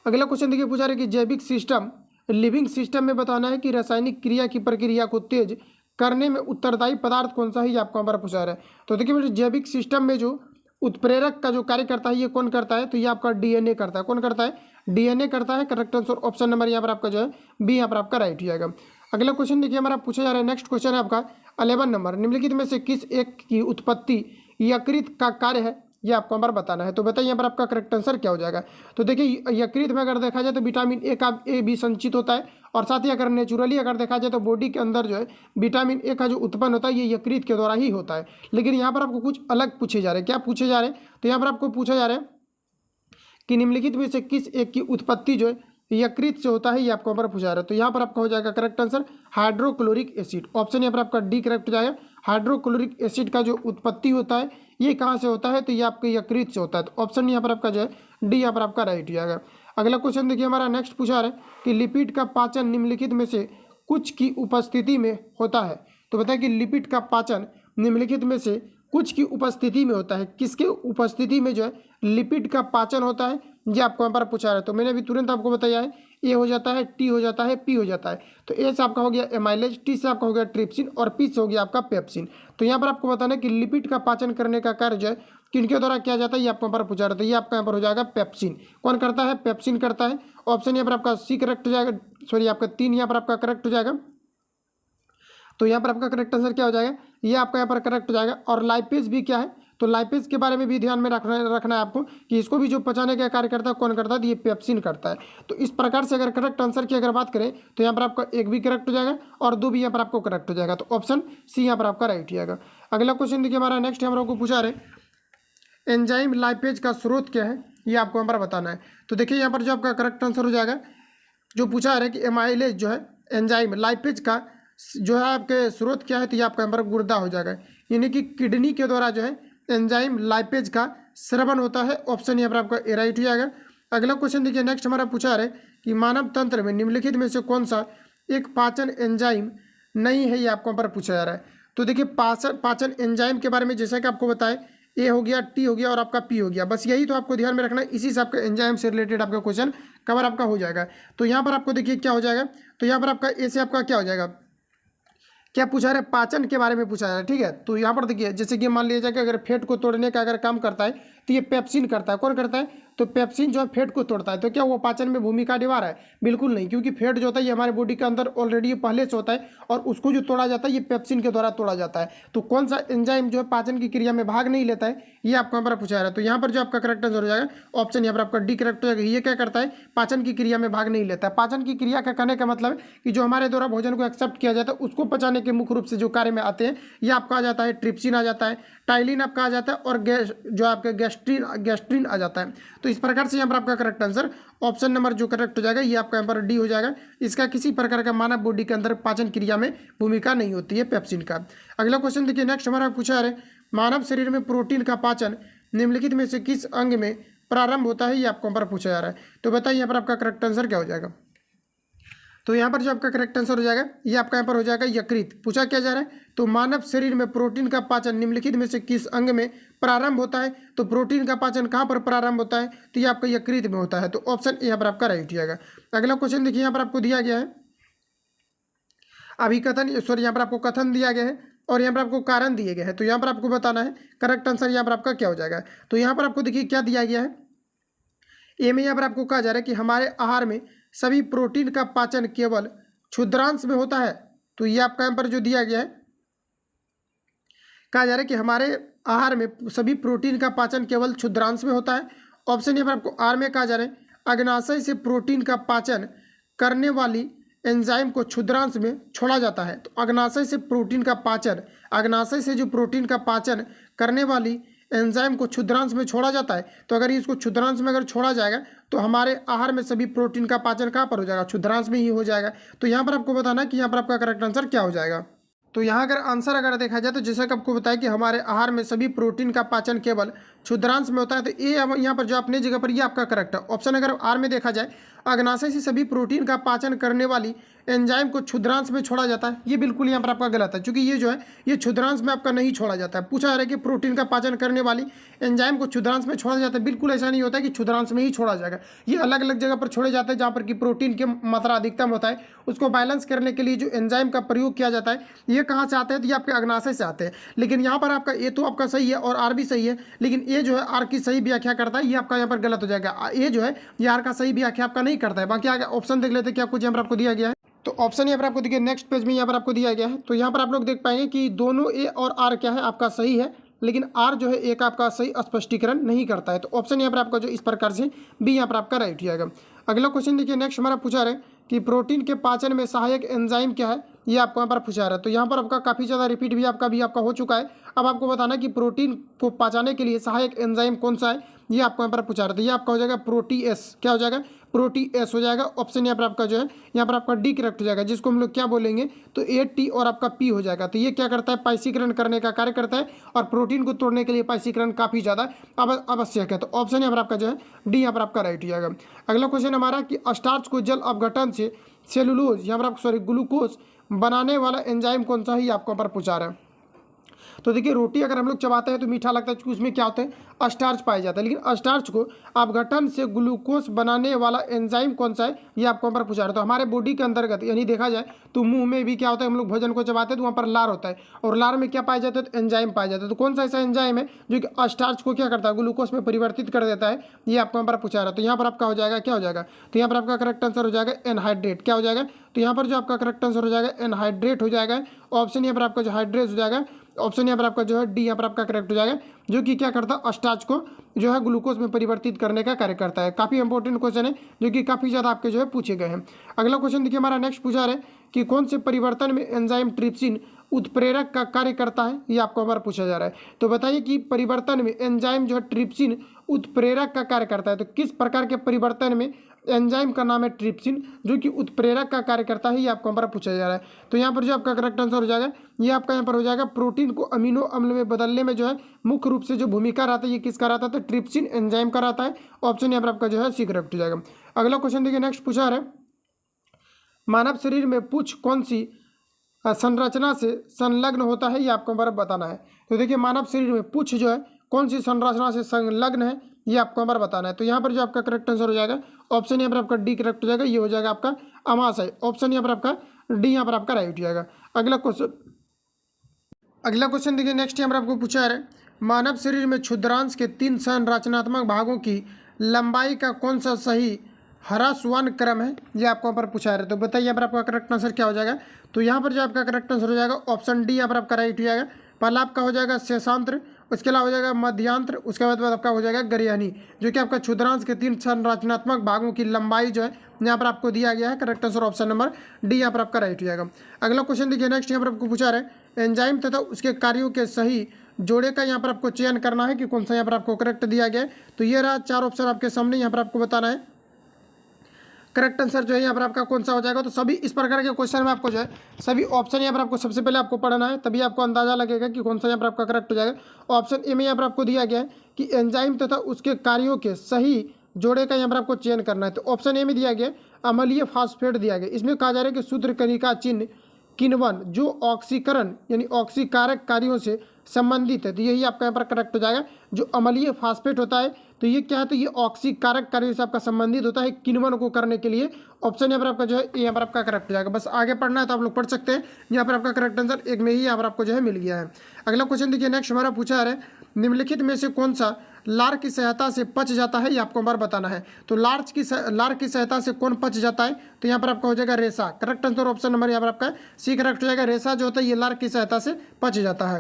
[SPEAKER 1] अगला क्वेश्चन देखिए पूछा रहे कि जैविक सिस्टम लिविंग सिस्टम में बताना है कि रासायनिक क्रिया की प्रक्रिया को तेज करने में उत्तरदायी पदार्थ कौन सा है, ये आपको हमारा पूछा रहा है। तो देखिए बेटे जैविक सिस्टम में जो उत्प्रेरक का जो कार्य करता है ये कौन करता है? तो ये आपका डीएनए करता है। कौन करता है? डीएनए करता है। करेक्ट आंसर ऑप्शन नंबर यहाँ पर आपका जो है बी यहाँ पर आपका राइट हो जाएगा। अगला क्वेश्चन देखिए हमारा पूछा जा रहा है, नेक्स्ट क्वेश्चन है आपका 11 नंबर, निम्नलिखित में से किस एक की उत्पत्ति यकृत का कार्य है? ये आपको हमारा बताना है। तो बताइए यहाँ पर आपका करेक्ट आंसर क्या हो जाएगा? तो देखिए यकृत में अगर देखा जाए तो विटामिन ए का भी संचित होता है, और साथ ही अगर नेचुरली अगर देखा जाए तो बॉडी के अंदर जो है विटामिन ए का जो उत्पन्न होता है ये यकृत के द्वारा ही होता है। लेकिन यहाँ पर आपको कुछ अलग पूछे जा रहे हैं। क्या पूछे जा रहे हैं? तो यहाँ पर आपको पूछा जा रहा है कि निम्नलिखित में से किस एक की उत्पत्ति जो है यकृत से होता है, ये आपको यहाँ पर पूछा रहा है। तो यहाँ पर आपका हो जाएगा correct answer hydrochloric acid. Option यहाँ पर आपका डी करेक्ट हो जाएगा। हाइड्रोक्लोरिक एसिड का जो उत्पत्ति होता है ये कहाँ से होता है? तो ये आपके यकृत से होता है। तो ऑप्शन यहाँ पर आपका जो है डी यहाँ पर आपका राइट हो जाएगा। अगला क्वेश्चन देखिए हमारा नेक्स्ट पूछा रहा है कि लिपिड का पाचन निम्नलिखित में से कुछ की उपस्थिति में होता है। तो बताए कि लिपिड का पाचन निम्नलिखित में से कुछ की उपस्थिति में होता है। किसके उपस्थिति में जो है लिपिड का पाचन होता है, ये आपको यहाँ पर पूछा रहा है। तो मैंने अभी तुरंत आपको बताया है, ए हो जाता है, टी हो जाता है, पी हो जाता है। तो ए से आपका हो गया एमाइलेज, टी से आपका हो गया ट्रिप्सिन और पी से हो गया आपका पेप्सिन। तो यहाँ पर आपको बताना है कि लिपिड का पाचन करने का कार्य जो है किनके द्वारा किया जाता है, ये आपको यहाँ पर पूछा रहा था। ये आपका यहाँ पर हो जाएगा पेप्सिन। कौन करता है? पेप्सिन करता है। ऑप्शन यहाँ पर आपका सी करेक्ट हो जाएगा, सॉरी आपका 3 यहाँ पर आपका करेक्ट हो जाएगा। तो यहाँ पर आपका करेक्ट आंसर क्या हो जाएगा? ये आपका यहाँ पर करेक्ट हो जाएगा। और लाइपेज भी क्या है? तो लाइपेज के बारे में भी ध्यान में रखना है आपको कि इसको भी जो पचाने का कार्य करता है कौन करता है? तो ये पेप्सिन करता है। तो इस प्रकार से अगर करेक्ट आंसर की अगर बात करें तो यहाँ पर आपका एक भी करेक्ट हो जाएगा और 2 भी यहाँ पर आपको करेक्ट हो जाएगा। तो ऑप्शन सी यहाँ पर आपका राइट हो जाएगा। अगला क्वेश्चन देखिए हमारा नेक्स्ट हम लोग को पूछा रहे एंजाइम लाइपेज का स्रोत क्या है, ये आपको यहाँ पर बताना है। तो देखिए यहाँ पर जो आपका करेक्ट आंसर हो जाएगा, जो पूछा है कि एमाइलेज जो है एंजाइम लाइपेज का जो है आपके स्रोत क्या है, तो ये आपका यहाँ पर गुर्दा हो जाएगा। यानी कि किडनी के द्वारा जो है एंजाइम लाइपेज का स्रवण होता है। ऑप्शन यहाँ पर आपका ए राइट हो जाएगा। अगला क्वेश्चन देखिए नेक्स्ट हमारा पूछा है कि मानव तंत्र में निम्नलिखित में से कौन सा एक पाचन एंजाइम नहीं है, ये आपको यहाँ पर पूछा जा रहा है। तो देखिए पाचन एंजाइम के बारे में जैसा कि आपको बताएं, ए हो गया, टी हो गया और आपका पी हो गया, बस यही तो आपको ध्यान में रखना है। इसी से आपका एंजाइम से रिलेटेड आपका क्वेश्चन कवर आपका हो जाएगा। तो यहाँ पर आपको देखिए क्या हो जाएगा, तो यहाँ पर आपका ए से आपका क्या हो जाएगा, क्या पूछा रहा है? पाचन के बारे में पूछा जा रहा है। ठीक है, तो यहाँ पर देखिए जैसे कि मान लिया जाए कि अगर फैट को तोड़ने का अगर काम करता है तो ये पेप्सिन करता है। कौन करता है? तो पेप्सिन जो है फैट को तोड़ता है। तो क्या वो पाचन में भूमिका निभा रहा है? बिल्कुल नहीं, क्योंकि फैट जो होता है ये हमारे बॉडी के अंदर ऑलरेडी पहले से होता है और उसको जो तोड़ा जाता है ये पेप्सिन के द्वारा तोड़ा जाता है। तो कौन सा एंजाइम जो है पाचन की क्रिया में भाग नहीं लेता है, ये आपको यहाँ पर पूछा जा रहा है। तो यहाँ पर जो आपका करेक्ट आंसर हो जाएगा ऑप्शन यहाँ पर आपका डी करेक्ट हो जाएगा। ये क्या करता है? पाचन की क्रिया में भाग नहीं लेता है। पाचन की क्रिया का कहने का मतलब है कि जो हमारे द्वारा भोजन को एक्सेप्ट किया जाता है उसको पचाने के मुख्य रूप से जो कार्य में आते हैं ये आपका आ जाता है ट्रिप्सिन आ जाता है, टाइलिन आपका आ जाता है और जो आपका गैस्ट्रिन आ जाता है। तो इस प्रकार से यहाँ पर आपका करेक्ट आंसर ऑप्शन नंबर जो करेक्ट हो जाएगा ये आपका यहाँ पर डी हो जाएगा। इसका किसी प्रकार का मानव बॉडी के अंदर पाचन क्रिया में भूमिका नहीं होती है पेप्सिन का। अगला क्वेश्चन देखिए नेक्स्ट हमारा पूछा है मानव शरीर में प्रोटीन का पाचन निम्नलिखित में से किस अंग में प्रारंभ होता है, ये आपको यहाँ पर पूछा जा रहा है। तो बताइए यहाँ पर आपका करेक्ट आंसर क्या हो जाएगा। तो यहाँ पर जो आपका करेक्ट आंसर हो जाएगा ये आपका यहाँ पर हो जाएगा यकृत। पूछा क्या जा रहा है? तो मानव शरीर में प्रोटीन का पाचन निम्नलिखित में से किस अंग में प्रारंभ होता है? तो प्रोटीन का पाचन कहाँ पर प्रारंभ होता है? तो ये आपका यकृत में होता है। तो ऑप्शन यहाँ पर आपका राइट हो जाएगा। अगला क्वेश्चन देखिए यहाँ पर आपको दिया गया है अभिकथन, सॉरी यहाँ पर आपको कथन दिया गया है और यहाँ पर आपको कारण दिए गए हैं। तो यहाँ पर आपको बताना है करेक्ट आंसर यहाँ पर आपका क्या हो जाएगा। तो यहाँ पर आपको देखिए क्या दिया गया है, ए में यहाँ पर आपको कहा जा रहा है कि हमारे आहार में सभी प्रोटीन का पाचन केवल क्षुद्रांश में होता है। तो ये आपका यहाँ पर जो दिया गया है, कहा जा रहा है कि हमारे आहार में सभी प्रोटीन का पाचन केवल क्षुद्रांश में होता है। ऑप्शन यहाँ पर आपको आर में कहा जा रहा है अग्नाशय से प्रोटीन का पाचन करने वाली एंजाइम को क्षुद्रांश में छोड़ा जाता है। तो अग्नाशय से प्रोटीन का पाचन, अग्नाशय से जो प्रोटीन का पाचन करने वाली एंजाइम को क्षुद्रांश में छोड़ा जाता है। तो अगर इसको क्षुद्रांश में अगर छोड़ा जाएगा तो हमारे आहार में सभी प्रोटीन का पाचन कहाँ पर हो जाएगा, क्षुद्रांश में ही हो जाएगा। तो यहाँ पर आपको बताना है कि यहाँ पर आपका करेक्ट आंसर क्या हो जाएगा। तो यहाँ अगर आंसर अगर देखा जाए तो जैसा कि आपको बताया कि हमारे आहार में सभी प्रोटीन का पाचन केवल क्षुद्रांश में होता है। तो ये यहाँ पर जो अपने जगह पर ये आपका करेक्ट है। ऑप्शन अगर आर में देखा जाए अग्नाशय से सभी प्रोटीन का पाचन करने वाली एंजाइम को क्षुद्रांश में छोड़ा जाता है, ये बिल्कुल यहाँ पर आपका गलत है, क्योंकि ये जो है ये क्षुद्रांश में आपका नहीं छोड़ा जाता है। पूछा जा रहा है कि प्रोटीन का पाचन करने वाली एंजाइम को क्षुद्रांश में छोड़ा जाता है, बिल्कुल ऐसा नहीं होता है कि क्षुद्रांश में ही छोड़ा जाएगा। ये अलग अलग जगह पर छोड़े जाते हैं जहाँ पर कि प्रोटीन की मात्रा अधिकतम होता है, उसको बैलेंस करने के लिए जो एंजाइम का प्रयोग किया जाता है ये कहाँ से आते हैं, तो ये आपके अग्नाशय से आते हैं। लेकिन यहाँ पर आपका ए तो आपका सही है और आर भी सही है, लेकिन ए जो है आर की सही व्याख्या करता है, ये आपका यहाँ पर गलत हो जाएगा। ए जो है ये आर का सही व्याख्या आपका नहीं करता है। बाकी आगे ऑप्शन देख लेते हैं क्या कुछ यहाँ पर आपको दिया गया है। तो ऑप्शन यहाँ पर आपको देखिए नेक्स्ट पेज में यहाँ पर आपको दिया गया है। तो यहाँ पर आप लोग देख पाएंगे कि दोनों ए और आर क्या है आपका सही है, लेकिन आर जो है एक आपका सही स्पष्टीकरण नहीं करता है। तो ऑप्शन यहाँ पर आपका जो इस प्रकार से बी यहाँ पर आपका राइट हो जाएगा। अगला क्वेश्चन देखिए नेक्स्ट हमारा पूछा रहे कि प्रोटीन के पाचन में सहायक एंजाइम क्या है, ये आपको यहाँ पर पूछा रहा है। तो यहाँ पर आपका काफ़ी ज़्यादा रिपीट भी आपका हो चुका है। अब आपको बताना कि प्रोटीन को पचाने के लिए सहायक एंजाइम कौन सा है, ये आपको यहाँ पर पूछा रहा है। तो ये आपका हो जाएगा प्रोटीएस, क्या हो जाएगा, प्रोटीएस हो जाएगा। ऑप्शन यहाँ पर आपका जो है यहाँ पर आपका डी करेक्ट हो जाएगा, जिसको हम लोग क्या बोलेंगे तो ए टी और आपका पी हो जाएगा। तो ये क्या करता है, पाइसीकरण करने का कार्य करता है और प्रोटीन को तोड़ने के लिए पाइसीकरण काफ़ी ज़्यादा आवश्यक है। तो ऑप्शन यहाँ पर आपका जो है डी यहाँ पर आपका राइट हो जाएगा। अगला क्वेश्चन हमारा कि स्टार्च को जल अपघटन से सेलुलोज यहाँ पर आपको ग्लूकोज बनाने वाला एंजाइम कौन सा है, ये आपको यहाँ पर पूछा रहा है। तो देखिए रोटी अगर हम लोग चबाते हैं तो मीठा लगता है, क्योंकि उसमें क्या होता है स्टार्च पाया जाता है, लेकिन स्टार्च को अपघटन से ग्लूकोज बनाने वाला एंजाइम कौन सा है, ये आपको यहाँ पर पूछा रहा है। तो हमारे बॉडी के अंतर्गत यानी देखा जाए तो मुंह में भी क्या होता है, हम लोग भोजन को चबाते हैं तो वहाँ पर लार होता है और लार में क्या पाया जाता है, तो एंजाइम पाया जाता है। तो कौन सा ऐसा एंजाइम है जो कि स्टार्च को क्या करता है, ग्लूकोज में परिवर्तित कर देता है, ये आपको यहाँ पर पूछा रहा है। तो यहाँ पर आपका हो जाएगा क्या हो जाएगा, तो यहाँ पर आपका करेक्ट आंसर हो जाएगा एनहाइड्रेट, क्या हो जाएगा, तो यहाँ पर जो आपका करेक्ट आंसर हो जाएगा एनहाइड्रेट हो जाएगा। ऑप्शन यहाँ पर आपका जो हाइड्रेट हो जाएगा, ऑप्शन यहाँ पर आपका जो है डी यहाँ पर आपका करेक्ट हो जाएगा, जो कि क्या करता है स्टार्च को जो है ग्लूकोज में परिवर्तित करने का कार्य करता है। काफ़ी इंपॉर्टेंट क्वेश्चन है जो कि काफ़ी ज़्यादा आपके जो है पूछे गए हैं। अगला क्वेश्चन देखिए हमारा नेक्स्ट पूछा रहे कि कौन से परिवर्तन में एंजाइम ट्रिप्सिन उत्प्रेरक का कार्य करता है, ये आपको हमारा पूछा जा रहा है। तो बताइए कि परिवर्तन में एंजाइम जो है ट्रिप्सिन उत्प्रेरक का कार्य करता है। तो किस प्रकार के परिवर्तन में एंजाइम का नाम है ट्रिप्सिन जो कि उत्प्रेरक का कार्य करता है, ये आपको हमारा पूछा जा रहा है। तो यहाँ पर जो आपका करेक्ट आंसर हो जाएगा ये आपका यहाँ पर हो जाएगा प्रोटीन को अमीनो अम्ल में बदलने में जो है मुख्य रूप से जो भूमिका रहता है ये किसका रहता है, तो ट्रिप्सिन एंजाइम का रहता है। ऑप्शन यहाँ पर आपका जो है सी करेक्ट हो जाएगा। अगला क्वेश्चन देखिए नेक्स्ट पूछा रहा है मानव शरीर में पूछ कौन सी संरचना से संलग्न होता है, ये आपको हमारा बताना है। तो देखिए मानव शरीर में पूछ जो है कौन सी संरचना से संलग्न है, ये आपको हमारा बताना है। तो यहाँ पर जो आपका करेक्ट आंसर हो जाएगा ऑप्शन यहाँ पर आपका डी करेक्ट हो जाएगा, ये हो जाएगा आपका अमाशय। ऑप्शन यहाँ पर आपका डी यहाँ पर आपका राइट हो जाएगा। अगला क्वेश्चन देखिए नेक्स्ट यहाँ पर आपको पूछा है मानव शरीर में क्षुद्रांश के 3 संरचनात्मक भागों की लंबाई का कौन सा सही ह्रासवान क्रम है, ये आपको यहाँ पर पूछा है। तो बताइए यहाँ पर आपका करेक्ट आंसर क्या हो जाएगा। तो यहाँ पर जो आपका करेक्ट आंसर हो जाएगा ऑप्शन डी यहाँ पर आपका राइट हो जाएगा। पहला आपका हो जाएगा शेषांत्र, उसके अलावा हो जाएगा मध्यांत्र, उसके बाद आपका हो जाएगा गर्यानी, जो कि आपका क्षुद्रांश के 3 संरचनात्मक भागों की लंबाई जो है यहाँ पर आपको दिया गया है। Correct answer option number D यहाँ पर आपका राइट हो जाएगा। अगला क्वेश्चन देखिए नेक्स्ट यहाँ पर आपको पूछा रहा है एंजाइम तथा उसके कार्यों के सही जोड़े का यहाँ पर आपको चयन करना है कि कौन सा यहाँ पर आपको करेक्ट दिया गया है। तो ये रहा 4 ऑप्शन आपके सामने, यहाँ पर आपको बताना है करेक्ट आंसर जो है यहाँ पर आपका कौन सा हो जाएगा। तो सभी इस प्रकार के क्वेश्चन में आपको जो है सभी ऑप्शन यहाँ पर आपको सबसे पहले आपको पढ़ना है, तभी आपको अंदाजा लगेगा कि कौन सा यहाँ पर आपका करेक्ट हो जाएगा। ऑप्शन ए में यहाँ पर आपको दिया गया है कि एंजाइम तथा उसके कार्यों के सही जोड़े का यहाँ पर आपको चयन करना है। तो ऑप्शन ए में दिया गया अम्लीय फास्फेट दिया गया, इसमें कहा जा रहा है कि सूत्रकणिका चिन्ह किण्वन जो ऑक्सीकरण यानी ऑक्सीकारक कार्यों से संबंधित है, तो यही आपका यहाँ पर करेक्ट हो जाएगा। जो अम्लीय फास्फेट होता है तो ये क्या है, तो ये ऑक्सीकारक कार्यों से आपका संबंधित होता है किण्वन को करने के लिए। ऑप्शन यहाँ पर आपका जो है यहाँ पर आपका करेक्ट हो जाएगा। बस आगे पढ़ना है तो आप लोग पढ़ सकते हैं। यहाँ पर आपका करेक्ट आंसर एक में ही यहाँ पर आपको जो है मिल गया है। अगला क्वेश्चन देखिए, नेक्स्ट हमारा पूछा है निम्नलिखित में से कौन सा लार की सहायता से पच जाता है, ये आपको बार बताना है। तो लार की सहायता से कौन पच जाता है, तो यहाँ पर आपका हो जाएगा रेशा। करेक्ट आंसर ऑप्शन नंबर यहाँ पर आपका सी करेक्ट हो जाएगा। रेशा जो होता है ये लार की सहायता से पच जाता है।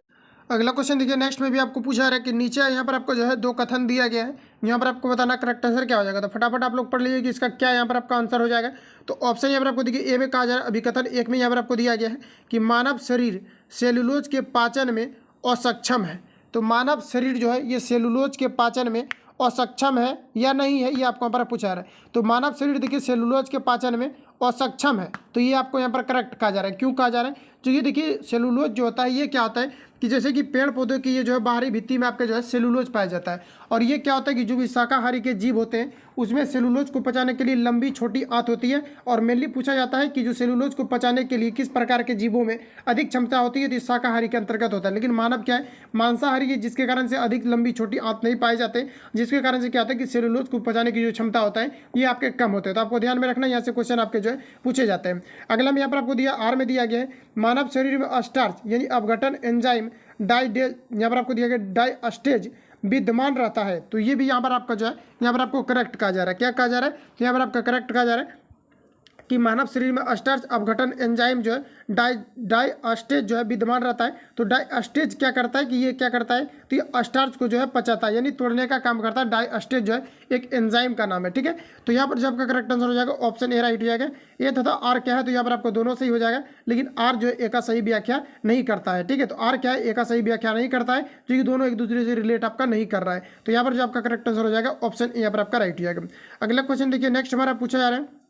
[SPEAKER 1] अगला क्वेश्चन देखिए, नेक्स्ट में भी आपको पूछा रहा है कि नीचे यहाँ पर आपको जो है 2 कथन दिया गया है, यहाँ पर आपको बताना करेक्ट आंसर क्या हो जाएगा। तो फटाफट आप लोग पढ़ लीजिए कि इसका क्या यहाँ पर आपका आंसर हो जाएगा। तो ऑप्शन यहाँ पर आपको देखिए ए में कहा जा रहा है, अभिकथन 1 में यहाँ पर आपको दिया गया है कि मानव शरीर सेलुलोज के पाचन में असक्षम है। तो मानव शरीर जो है ये सेलुलोज के पाचन में असक्षम है या नहीं है, ये आपको यहाँ पर पूछा रहा है। तो मानव शरीर देखिए सेलुलोज के पाचन में असक्षम है, तो ये आपको यहाँ पर करेक्ट कहा जा रहा है। क्यों कहा जा रहा है, तो ये देखिए सेलुलोज जो होता है ये क्या होता है कि जैसे कि पेड़ पौधों की ये जो है बाहरी भित्ति में आपके जो है सेलुलोज पाया जाता है। और ये क्या होता है कि जो भी शाकाहारी के जीव होते हैं उसमें सेलुलोज को पचाने के लिए लंबी छोटी आंत होती है। और मेनली पूछा जाता है कि जो सेलुलोज को पचाने के लिए किस प्रकार के जीवों में अधिक क्षमता होती है, तो शाकाहारी के अंतर्गत होता है। लेकिन मानव क्या है, मांसाहारी है, जिसके कारण से अधिक लंबी छोटी आंत नहीं पाए जाते, जिसके कारण से क्या होता है कि सेलुलोज को पचाने की जो क्षमता होता है ये आपके कम होते हैं। तो आपको ध्यान में रखना, यहाँ से क्वेश्चन आपके जो है पूछे जाते हैं। अगला में यहाँ पर आपको दिया आर में दिया गया है मानव शरीर में स्टार्च यानी अपघटन एंजाइम यहाँ पर आपको दिया गया डाइस्टेज विद्यमान रहता है। तो ये भी यहाँ पर आपका जो है यहाँ पर आपको करेक्ट कहा जा रहा है। क्या कहा जा रहा है, यहाँ पर आपका करेक्ट कहा जा रहा है कि मानव शरीर में स्टार्च अपघटन एंजाइम जो है डाइस्टेज जो है विद्यमान रहता है। तो डाइस्टेज क्या करता है कि ये क्या करता है, तो ये स्टार्च को जो है पचाता है यानी तोड़ने का काम करता है। डाइस्टेज जो है एक एंजाइम का नाम है, ठीक है। तो यहाँ पर जो आपका करेक्ट आंसर हो जाएगा ऑप्शन ए राइट हो जाएगा। ए तथा आर क्या है, तो यहाँ पर आपको दोनों सही हो जाएगा, लेकिन आर जो है ए का सही व्याख्या नहीं करता है, ठीक है। तो आर क्या है, ए का सही व्याख्या नहीं करता है, जो कि दोनों एक दूसरे से रिलेट आपका नहीं कर रहा है। तो यहाँ पर जो आपका करेक्ट आंसर हो जाएगा ऑप्शन ए यहाँ पर आपका राइट हो जाएगा। अगला क्वेश्चन देखिए, नेक्स्ट हमारा पूछा जा रहा है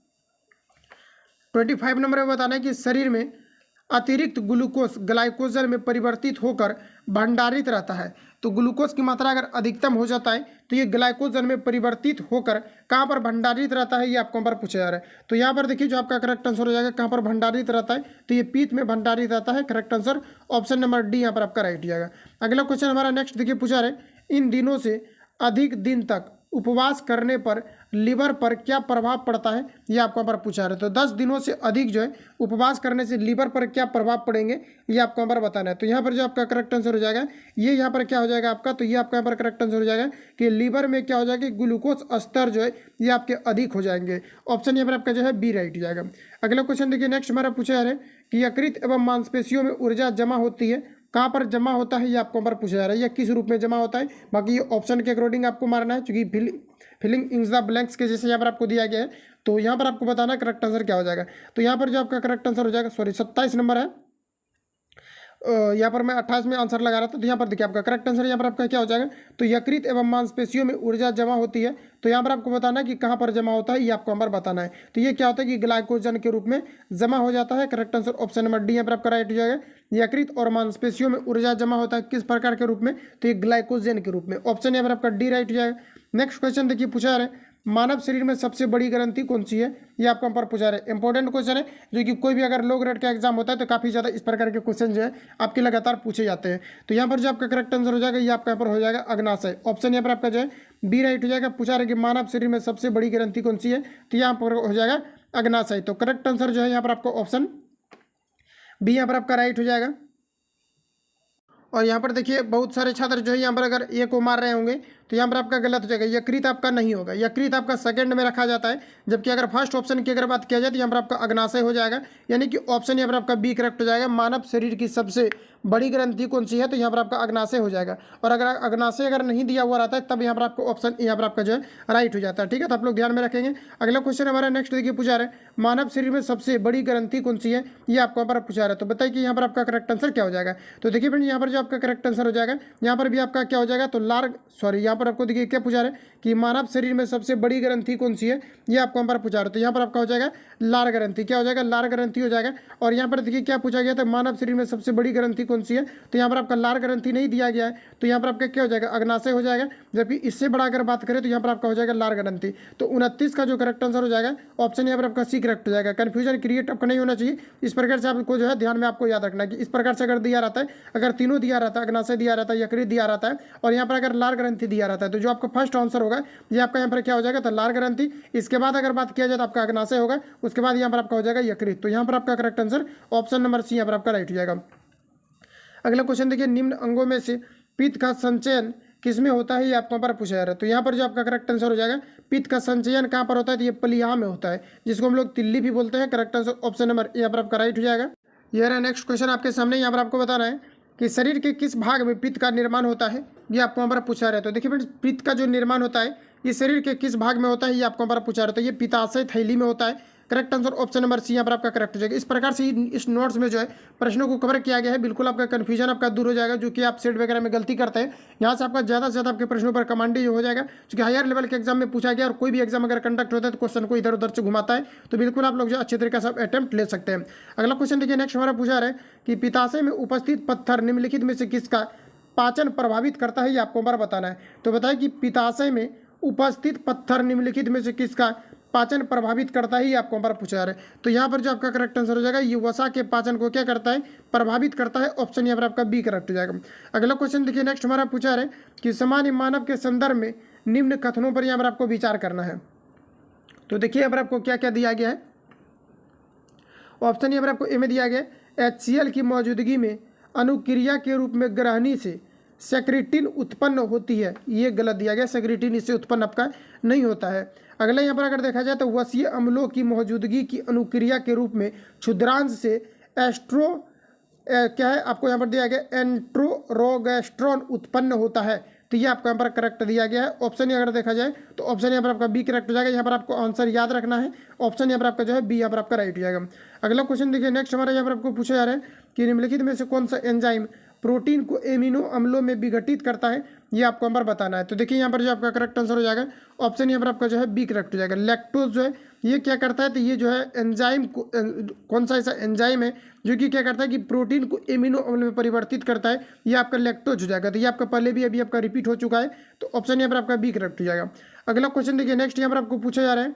[SPEAKER 1] 25 नंबर में बताना है कि शरीर में अतिरिक्त ग्लूकोज ग्लाइकोजन में परिवर्तित होकर भंडारित रहता है। तो ग्लूकोज की मात्रा अगर अधिकतम हो जाता है तो ये ग्लाइकोजन में परिवर्तित होकर कहाँ पर भंडारित रहता है, ये आपको यहाँ पर पूछा जा रहा है। तो यहाँ पर देखिए जो आपका करेक्ट आंसर हो जाएगा कहाँ पर भंडारित रहता है, तो ये पीत में भंडारित रहता है। Correct answer option number D यहाँ पर आपका राइट हो जाएगा। अगला क्वेश्चन हमारा नेक्स्ट देखिए पूछा रहे, इन दिनों से अधिक दिन तक उपवास करने पर लीवर पर क्या प्रभाव पड़ता है, ये आपको यहाँ पर पूछा रहे। तो 10 दिनों से अधिक जो है उपवास करने से लीवर पर क्या प्रभाव पड़ेंगे, ये आपको यहाँ पर बताना है। तो यहाँ पर जो आपका करेक्ट आंसर हो जाएगा ये यहाँ पर क्या हो जाएगा आपका, तो ये आपका यहाँ पर करेक्ट आंसर हो जाएगा कि लीवर में क्या हो जाएगा, ग्लूकोज स्तर जो है ये आपके अधिक हो जाएंगे। ऑप्शन यहाँ पर आपका जो है बी राइट हो जाएगा। अगला क्वेश्चन देखिए, नेक्स्ट हमारा पूछा जा रहा है कि यकृत एवं मांसपेशियों में ऊर्जा जमा होती है, कहाँ पर जमा होता है, ये आपको यहाँ पर पूछा जा रहा है, या किस रूप में जमा होता है। बाकी ये ऑप्शन के अकॉर्डिंग आपको मारना है, क्योंकि फिलिंग इन द ब्लैंक्स के जैसे यहाँ पर आपको दिया गया है। तो यहाँ पर आपको बताना करेक्ट आंसर क्या हो जाएगा। तो यहाँ पर जो आपका करेक्ट आंसर हो जाएगा 27 नंबर है, यहाँ पर मैं 28 में आंसर लगा रहा था। तो यहाँ पर देखिए आपका करेक्ट आंसर यहाँ पर आपका क्या हो जाएगा, तो यकृत एवं मांसपेशियों में ऊर्जा जमा होती है। तो यहाँ पर आपको बताना है कि कहाँ पर जमा होता है, ये आपको यहाँ पर बताना है। तो ये क्या होता है कि ग्लाइकोजन के रूप में जमा हो जाता है। Correct answer option number D यहाँ पर आपका राइट हो जाएगा। यकृत और मांसपेशियों में ऊर्जा जमा होता है किस प्रकार के रूप में, तो ये ग्लाइकोजन के रूप में। ऑप्शन यहाँ पर आपका डी राइट हो जाएगा। नेक्स्ट क्वेश्चन देखिए पूछा जा रहा है मानव शरीर में सबसे बड़ी ग्रंथि कौन सी है, ये आपको हम पर पूछा रहे। इंपॉर्टेंट क्वेश्चन है, जो कि कोई भी अगर लो ग्रेड का एग्जाम होता है तो काफ़ी ज़्यादा इस प्रकार के क्वेश्चन जो है आपके लगातार पूछे जाते हैं। तो यहाँ पर जो आपका करेक्ट आंसर हो जाएगा ये आपका यहाँ पर हो जाएगा अग्नाशय। ऑप्शन यहाँ पर आपका जो है बी राइट हो जाएगा। पूछा रहे कि मानव शरीर में सबसे बड़ी ग्रंथि कौन सी है, तो यहाँ पर हो जाएगा अग्नाशय। तो करेक्ट आंसर जो है यहाँ पर आपको ऑप्शन बी यहाँ पर आपका राइट हो जाएगा। और यहाँ पर देखिए बहुत सारे छात्र जो है यहाँ पर अगर ए को मार रहे होंगे तो यहाँ पर आपका गलत हो जाएगा, यकृत आपका नहीं होगा। यकृत आपका सेकंड में रखा जाता है, जबकि अगर फर्स्ट ऑप्शन की अगर बात किया जाए तो यहाँ पर आपका अग्नाशय हो जाएगा। यानी कि ऑप्शन यहाँ पर आपका बी करेक्ट हो जाएगा। मानव शरीर की सबसे बड़ी ग्रंथि कौन सी है, तो यहाँ पर आपका अग्नाशय हो जाएगा। और अगर अग्नाशय अगर नहीं दिया हुआ रहता है तब यहाँ पर आपको ऑप्शन यहाँ पर आपका जो है राइट हो जाता है, ठीक है। तो आप लोग ध्यान में रखेंगे। अगला क्वेश्चन हमारा नेक्स्ट देखिए पूछा रहे मानव शरीर में सबसे बड़ी ग्रंथि कौन सी है, ये आपको यहाँ पर पूछा रहा है। तो बताइए कि यहाँ पर आपका करेक्ट आंसर क्या हो जाएगा। तो देखिए फ्रेंड यहाँ पर जो आपका करेक्ट आंसर हो जाएगा यहाँ पर भी आपका क्या हो जाएगा, तो यहाँ पर आपको देखिए क्या पूछा रहे कि मानव शरीर में सबसे बड़ी ग्रंथि कौन सी है, ये आपको यहाँ पर पूछा रहा है। तो यहाँ पर आपका हो जाएगा लार ग्रंथि। क्या हो जाएगा? लार ग्रंथि हो जाएगा। और यहाँ पर देखिए क्या पूछा गया था, मानव शरीर में सबसे बड़ी ग्रंथि कौन सी है, तो यहाँ पर आपका लार ग्रंथि नहीं दिया गया है, तो यहाँ पर आपका क्या हो जाएगा? अग्नाशय हो जाएगा। जबकि इससे बड़ा अगर बात करें तो यहाँ पर आपका हो जाएगा लार ग्रंथि। तो 29 का जो करेक्ट आंसर हो जाएगा ऑप्शन यहाँ पर आपका सी करेक्ट हो जाएगा। कन्फ्यूजन क्रिएट आपका नहीं होना चाहिए। इस प्रकार से आपको जो है ध्यान में आपको याद रखना है कि इस प्रकार से अगर दिया रहता है, अगर तीनों दिया रहता है, अग्नाशय दिया रहता है, यकृत दिया रहता है और यहाँ पर अगर लार ग्रंथि दिया रहता है, तो जो आपका फर्स्ट आंसर होगा ये आपका यहाँ पर क्या हो जाएगा? तो लार ग्रंथि। इसके बाद अगर बात किया जाए तो आपका अग्नाशय होगा, उसके बाद यहाँ पर आपका हो जाएगा यकृत। तो यहाँ पर आपका correct answer option number C यहाँ पर आपका राइट हो जाएगा। अगला क्वेश्चन देखिए, निम्न अंगों में से पित्त का संचयन किसमें होता है, ये आपको यहाँ पर पूछा जा रहा है। तो यहाँ पर जो आपका करेक्ट आंसर हो जाएगा, पित्त का संचयन कहाँ पर होता है, तो ये प्लीहा में होता है, जिसको हम लोग तिल्ली भी बोलते हैं। करेक्ट आंसर ऑप्शन नंबर यहाँ पर आपका राइट हो जाएगा। यह रहा नेक्स्ट क्वेश्चन आपके सामने। यहाँ पर आपको बताना है कि शरीर के किस भाग में पित्त का निर्माण होता है, ये आपको यहाँ पर पूछा रहा है। तो देखिए फ्रेंड्स, पित्त का जो निर्माण होता है ये शरीर के किस भाग में होता है, ये आपको यहाँ पर पूछा रहा है। तो ये पित्ताशय थैली में होता है। Correct answer option number C यहाँ पर आपका करेक्ट हो जाएगा। इस प्रकार से इस नोट्स में जो है प्रश्नों को कवर किया गया है। बिल्कुल आपका कन्फ्यूजन आपका दूर हो जाएगा, जो कि आप सेट वगैरह में गलती करते हैं। यहाँ से आपका ज़्यादा से ज़्यादा आपके प्रश्नों पर कमांडी हो जाएगा, क्योंकि हायर लेवल के एग्जाम में पूछा गया और कोई भी एग्जाम अगर कंडक्ट होता है तो क्वेश्चन को इधर उधर से घुमाता है। तो बिल्कुल आप लोग जो अच्छे तरीके से अटेम्प्ट ले सकते हैं। अगला क्वेश्चन देखिए, नेक्स्ट हमारा पूछा रहा है कि पित्ताशय में उपस्थित पत्थर निम्नलिखित में से किसका पाचन प्रभावित करता है, ये आपको बार बताना है। तो बताएं कि पित्ताशय में उपस्थित पत्थर निम्नलिखित में से किसका पाचन प्रभावित करता है, ये आपको बार पूछा जा रहा है। तो यहाँ पर जो आपका करेक्ट आंसर हो जाएगा, ये वसा के पाचन को क्या करता है? प्रभावित करता है। ऑप्शन यहाँ पर आपका बी करेक्ट हो जाएगा। अगला क्वेश्चन देखिए, नेक्स्ट हमारा पूछा जा रहा है कि सामान्य मानव के संदर्भ में निम्न कथनों पर यहाँ पर आपको विचार करना है। तो देखिए यहाँ पर आपको क्या क्या दिया गया है। ऑप्शन यहाँ पर आपको ए में दिया गया, HCl की मौजूदगी में अनुक्रिया के रूप में ग्रहणी से सेक्रेटिन उत्पन्न होती है, ये गलत दिया गया। सेक्रेटिन इससे उत्पन्न आपका नहीं होता है। अगला यहाँ पर अगर देखा जाए तो वसीय अम्लों की मौजूदगी की अनुक्रिया के रूप में क्षुद्रांश से एस्ट्रो क्या है आपको यहाँ पर दिया गया, एंट्रोरोगेस्ट्रॉन उत्पन्न होता है। तो ये आपको यहाँ पर करेक्ट दिया गया है। ऑप्शन अगर देखा जाए तो ऑप्शन यहाँ पर आपका बी करेक्ट हो जाएगा। यहाँ पर आपको आंसर याद रखना है। ऑप्शन यहाँ पर आपका जो है बी यहाँ पर आपका राइट हो जाएगा। अगला क्वेश्चन देखिए, नेक्स्ट हमारा यहाँ पर आपको पूछा जा रहा है कि निम्नलिखित में से कौन सा एंजाइम प्रोटीन को एमिनो अम्लों में विघटित करता है, ये आपको यहाँ पर बताना है। तो देखिए यहाँ पर जो आपका करेक्ट आंसर हो जाएगा, ऑप्शन यहाँ पर आपका जो है बी करेक्ट हो जाएगा। लैक्टोज जो है ये क्या करता है, तो ये जो है एंजाइम को कौन सा ऐसा एंजाइम है जो कि क्या करता है कि प्रोटीन को एमिनो अम्ल में परिवर्तित करता है, ये आपका लैक्टोज हो जाएगा। तो ये आपका पहले भी अभी आपका रिपीट हो चुका है। तो ऑप्शन यहाँ पर आपका बी करेक्ट हो जाएगा। अगला क्वेश्चन देखिए, नेक्स्ट यहाँ पर आपको पूछा जा रहा है,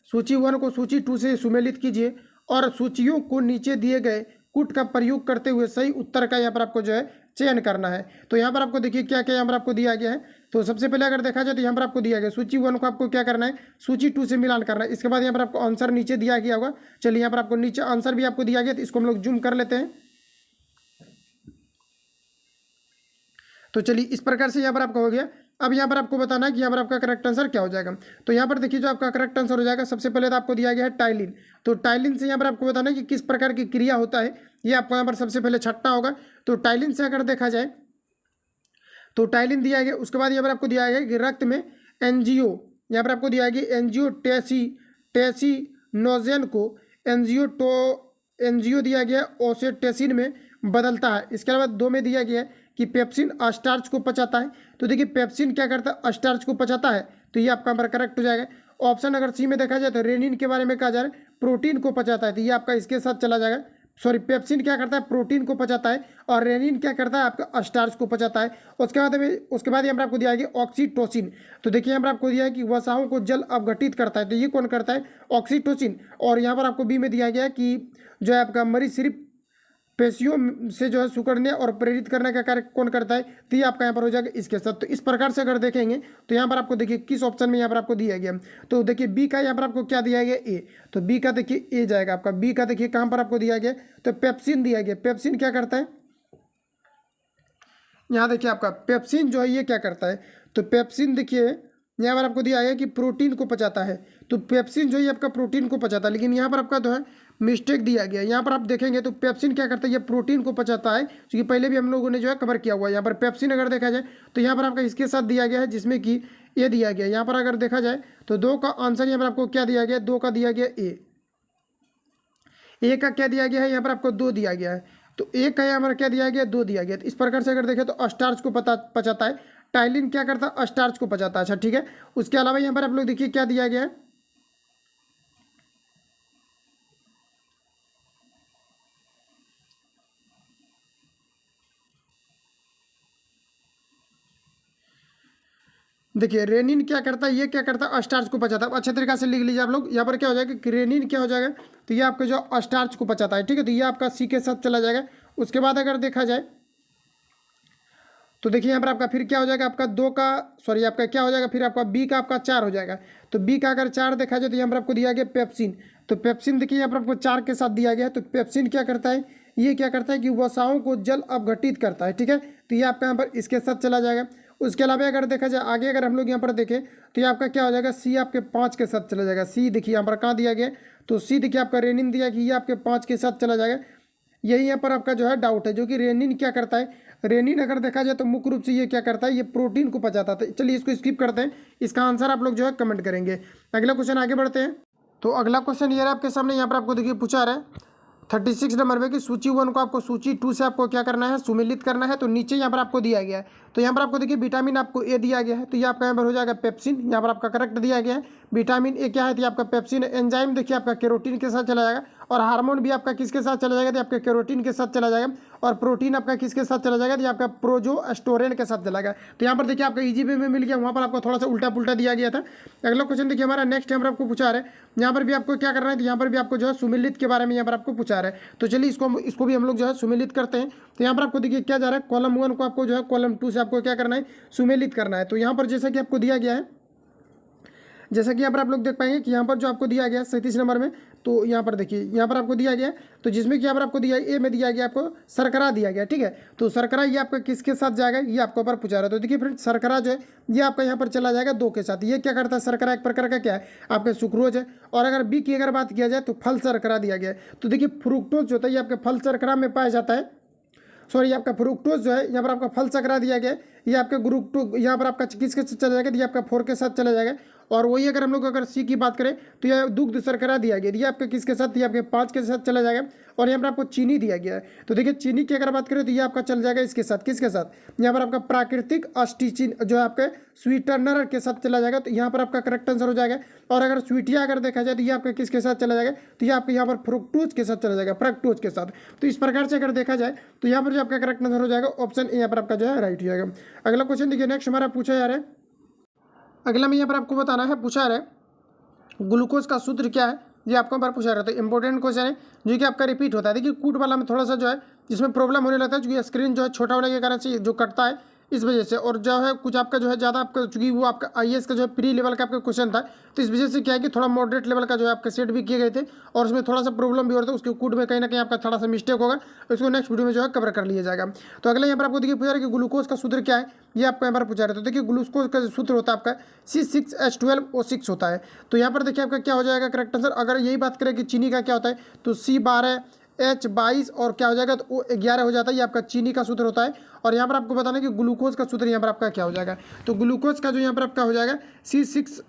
[SPEAKER 1] सूची 1 को सूची 2 से सुमेलित कीजिए और सूचियों को नीचे दिए गए कूट का प्रयोग करते हुए सही उत्तर का यहाँ पर आपको जो है चयन करना है। तो यहाँ पर आपको देखिए क्या क्या यहाँ पर आपको दिया गया है। तो सबसे पहले अगर देखा जाए तो यहाँ पर आपको दिया गया सूची 1 को आपको क्या करना है, सूची 2 से मिलान करना है। इसके बाद यहाँ पर आपको आंसर नीचे दिया गया होगा। चलिए यहाँ पर आपको नीचे आंसर भी आपको दिया गया, तो इसको हम लोग जूम कर लेते हैं। तो चलिए इस प्रकार से यहाँ पर आपका हो गया। अब यहाँ पर आपको बताना है कि यहाँ पर आपका करेक्ट आंसर क्या हो जाएगा। तो यहाँ पर देखिए जो आपका करेक्ट आंसर हो जाएगा, सबसे पहले तो आपको दिया गया है टाइलिन। तो टाइलिन से यहाँ पर आपको बताना है कि किस प्रकार की क्रिया होता है, ये आपको यहाँ पर सबसे पहले छटना होगा। तो टाइलिन से अगर देखा जाए तो टाइलिन दिया गया। उसके बाद यहाँ पर आपको दिया गया कि रक्त में एंजियो, यहाँ पर आपको दिया गया एंजियोटेसिनोजेन को एंजियो दिया गया ओसेटेसिन में बदलता है। इसके अलावा 2 में दिया गया है कि पेप्सिन स्टार्च को पचाता है। तो देखिए पेप्सिन क्या करता है, स्टार्च को पचाता है। तो ये आपका नंबर करेक्ट हो जाएगा। ऑप्शन अगर सी में देखा जाए तो रेनिन के बारे में कहा जा रहा है, प्रोटीन को पचाता है। तो ये आपका इसके साथ चला जाएगा। सॉरी, पेप्सिन क्या करता है, प्रोटीन को पचाता है, और रेनिन क्या करता है, आपका स्टार्च को पचाता है। उसके बाद यहाँ पर आपको दिया गया ऑक्सीटोसिन। तो देखिए यहाँ पर आपको दिया है कि वसाओं को जल अवघटित करता है। तो ये कौन करता है, ऑक्सीटोसिन। और यहाँ पर आपको बी में दिया गया कि जो है आपका मरीज सिर्फ पेशियों से जो है सिकुड़ने और प्रेरित करने का कार्य कौन करता है, तो ये आपका यहाँ पर हो जाएगा इसके साथ। तो इस प्रकार से अगर देखेंगे तो यहाँ पर आपको देखिए किस ऑप्शन में यहाँ पर आपको दिया गया। तो देखिए बी का यहाँ पर आपको क्या दिया गया, ए। तो बी का देखिए ए जाएगा आपका। बी का देखिए कहाँ पर आपको दिया गया, तो पेप्सिन दिया गया। पेप्सिन क्या करता है, यहाँ देखिए आपका पेप्सिन जो है ये क्या करता है, तो पेप्सिन देखिए यहाँ पर आपको दिया गया कि प्रोटीन को पचाता है। तो पेप्सिन जो है आपका प्रोटीन को पचाता है, लेकिन यहाँ पर आपका जो है मिस्टेक दिया गया। यहाँ पर आप देखेंगे तो पेप्सिन क्या करता है, ये प्रोटीन को पचाता है, क्योंकि पहले भी हम लोगों ने जो है कवर किया हुआ है। यहाँ पर पेप्सिन अगर देखा जाए तो यहाँ पर आपका इसके साथ दिया गया है, जिसमें कि ए दिया गया। यहाँ पर अगर देखा जाए तो 2 का आंसर यहाँ पर आपको क्या दिया गया, 2 का दिया गया ए का क्या दिया गया है, यहाँ पर आपको 2 दिया गया है। तो एक का यहाँ पर क्या दिया गया, 2 दिया गया। तो इस प्रकार से अगर देखें तो स्टार्च को पचाता है, टाइलिन क्या करता है, स्टार्च को पचाता है। अच्छा ठीक है, उसके अलावा यहाँ पर आप लोग देखिए क्या दिया गया है, देखिए रेनिन क्या करता है, ये क्या करता है, स्टार्च को पचाता है। अच्छे तरीके से लिख लीजिए आप लोग, यहाँ पर क्या हो जाएगा कि रेनिन क्या हो जाएगा, तो ये आपका जो स्टार्च को पचाता है, ठीक है, तो ये आपका सी के साथ चला जाएगा। उसके बाद अगर देखा जाए तो देखिए यहाँ पर आपका फिर क्या हो जाएगा, आपका दो का सॉरी आपका क्या हो जाएगा, फिर आपका बी का आपका 4 हो जाएगा। तो बी का अगर 4 देखा जाए तो यहाँ पर आपको दिया गया पेप्सिन, तो पेप्सिन देखिए यहाँ पर आपको 4 के साथ दिया गया है। तो पेप्सिन क्या करता है, ये क्या करता है कि वसाओं को जल अपघटित करता है, ठीक है, तो ये आपका यहाँ पर इसके साथ चला जाएगा। उसके अलावा अगर देखा जाए आगे अगर हम लोग यहाँ पर देखें तो ये आपका क्या हो जाएगा, सी आपके 5 के साथ चला जाएगा। सी देखिए यहाँ पर कहाँ दिया गया है, तो सी देखिए आपका रेनिन दिया कि ये आपके 5 के साथ चला जाएगा। यही यहाँ पर आपका जो है डाउट है, जो कि रेनिन क्या करता है, रेनिन अगर देखा जाए तो मुख्य रूप से ये क्या करता है, ये प्रोटीन को पचाता था। चलिए इसको स्किप करते हैं, इसका आंसर आप लोग जो है कमेंट करेंगे। अगला क्वेश्चन आगे बढ़ते हैं। तो अगला क्वेश्चन ये है आपके सामने, यहाँ पर आपको देखिए पूछा रहा है 36 नंबर में कि सूची 1 को आपको सूची 2 से आपको क्या करना है, सुमेलित करना है। तो नीचे यहाँ पर आपको दिया गया है, तो यहाँ पर आपको देखिए विटामिन आपको ए दिया गया है, तो ये आपका यहाँ पर हो जाएगा पेप्सिन, यहाँ पर आपका करेक्ट दिया गया है। विटामिन ए क्या है, तो आपका पेप्सिन। एंजाइम देखिए आपका केरोटीन के साथ चला जाएगा, और हार्मोन भी आपका किसके साथ चला जाएगा, तो आपके केरोटीन के साथ चला जाएगा। और प्रोटीन आपका किसके साथ चला जाएगा, तो आपका प्रोजोस्टेरोन के साथ चला जाएगा। तो यहाँ पर देखिए आपका इजी वे में मिल गया, वहाँ पर आपको थोड़ा सा उल्टा पुल्टा दिया गया था। अगला क्वेश्चन देखिए हमारा नेक्स्ट यहाँ पर आपको पूछा रहा है, यहाँ पर भी आपको क्या करना है, तो यहाँ पर भी आपको जो है सुमेलित के बारे में यहाँ पर आपको पूछा रहा है। तो चलिए इसको भी हम लोग जो है सुमेलित करते हैं। तो यहाँ पर आपको देखिए क्या जा रहा है, कॉलम 1 को आपको जो है कॉलम 2 से आपको क्या करना है, सुमेलित करना है। तो यहाँ पर जैसा कि आपको दिया गया है, जैसा कि यहाँ पर आप लोग देख पाएंगे कि यहाँ पर जो आपको दिया गया है 37 नंबर में, तो यहाँ पर देखिए यहाँ पर आपको दिया गया है, तो जिसमें कि यहाँ पर आपको दिया ए में दिया गया आपको शर्करा दिया गया, ठीक है। तो शर्करा ये आपका किसके साथ जाएगा, ये आपको ऊपर पूछा रहा है। तो देखिए फ्रेंड शर्करा जो है ये आपका यहाँ पर चला जाएगा 2 के साथ। ये क्या करता है, शर्करा एक प्रकार का क्या है, आपका सुक्रोज है। और अगर बी की अगर बात किया जाए तो फल शर्करा दिया गया है। तो देखिए फ्रुक्टोज जो होता है ये आपके फल शर्करा में पाया जाता है, सॉरी आपका फ्रुक्टोज जो है यहाँ पर आपका फल शर्करा दिया गया है, ये आपके ग्रुप 2 यहाँ पर आपका किसके साथ चला जाएगा, ये आपका 4 के साथ चला जाएगा। और वही अगर हम लोग अगर सी की बात करें तो यह दुग्ध शर्करा दिया गया, ये आपके किसके साथ, ये आपके 5 के साथ चला जाएगा। और यहाँ पर आपको चीनी दिया गया है, तो देखिए चीनी की अगर बात करें तो ये आपका चल जाएगा इसके साथ, किसके साथ, यहाँ पर आपका प्राकृतिक अस्टिचिन जो है आपके स्वीटनर के साथ चला जाएगा। तो यहाँ पर आपका करेक्ट आंसर हो जाएगा। और अगर स्वीटिया अगर देखा जाए तो ये आपके किसके साथ चला जाएगा, तो ये आपके यहाँ पर फ्रुक्टोज के साथ चला जाएगा, फ्रक्टोज के साथ। तो इस प्रकार से अगर देखा जाए तो यहाँ पर जो आपका करेक्ट आंसर हो जाएगा ऑप्शन ए यहाँ पर आपका जो है राइट हो जाएगा। अगला क्वेश्चन देखिए नेक्स्ट हमारा पूछा जा रहा है, अगला में यहाँ पर आपको बताना है, पूछा रहा है ग्लूकोज का सूत्र क्या है, ये आपको बार पूछा रहा है। तो इंपॉर्टेंट क्वेश्चन है जो कि आपका रिपीट होता है। देखिए कूट वाला में थोड़ा सा जो है जिसमें प्रॉब्लम होने लगता है, क्योंकि स्क्रीन जो है छोटा होने के कारण से जो कटता है इस वजह से। और जो है कुछ आपका जो है ज़्यादा आपका, चूंकि वो आपका आईएएस का जो है प्री लेवल का आपका क्वेश्चन था, तो इस वजह से क्या है कि थोड़ा मॉडरेट लेवल का जो है आपके सेट भी किए गए थे, और उसमें थोड़ा सा प्रॉब्लम भी हो रहा था, उसके कूट में कहीं ना कहीं आपका थोड़ा सा मिस्टेक होगा, उसको नेक्स्ट वीडियो में जो है कवर कर लिया जाएगा। तो अगले यहाँ पर आपको देखिए पूछा रहा है कि ग्लूकोज का सूत्र क्या है, ये आपको यहाँ पर पूछा रहा है। तो देखिए ग्लूकोज का सूत्र होता है आपका C6H12O6 होता है। तो यहाँ पर देखिए आपका क्या हो जाएगा करेक्ट आंसर। अगर यही बात करें कि चीनी का क्या होता है, तो C12H22 और क्या हो जाएगा, तो O11 हो जाता है, ये आपका चीनी का सूत्र होता है। और यहाँ पर आपको बताना कि ग्लूकोज का सूत्र यहाँ पर आपका क्या हो जाएगा, तो ग्लूकोज का जो यहाँ पर आपका हो जाएगा C6,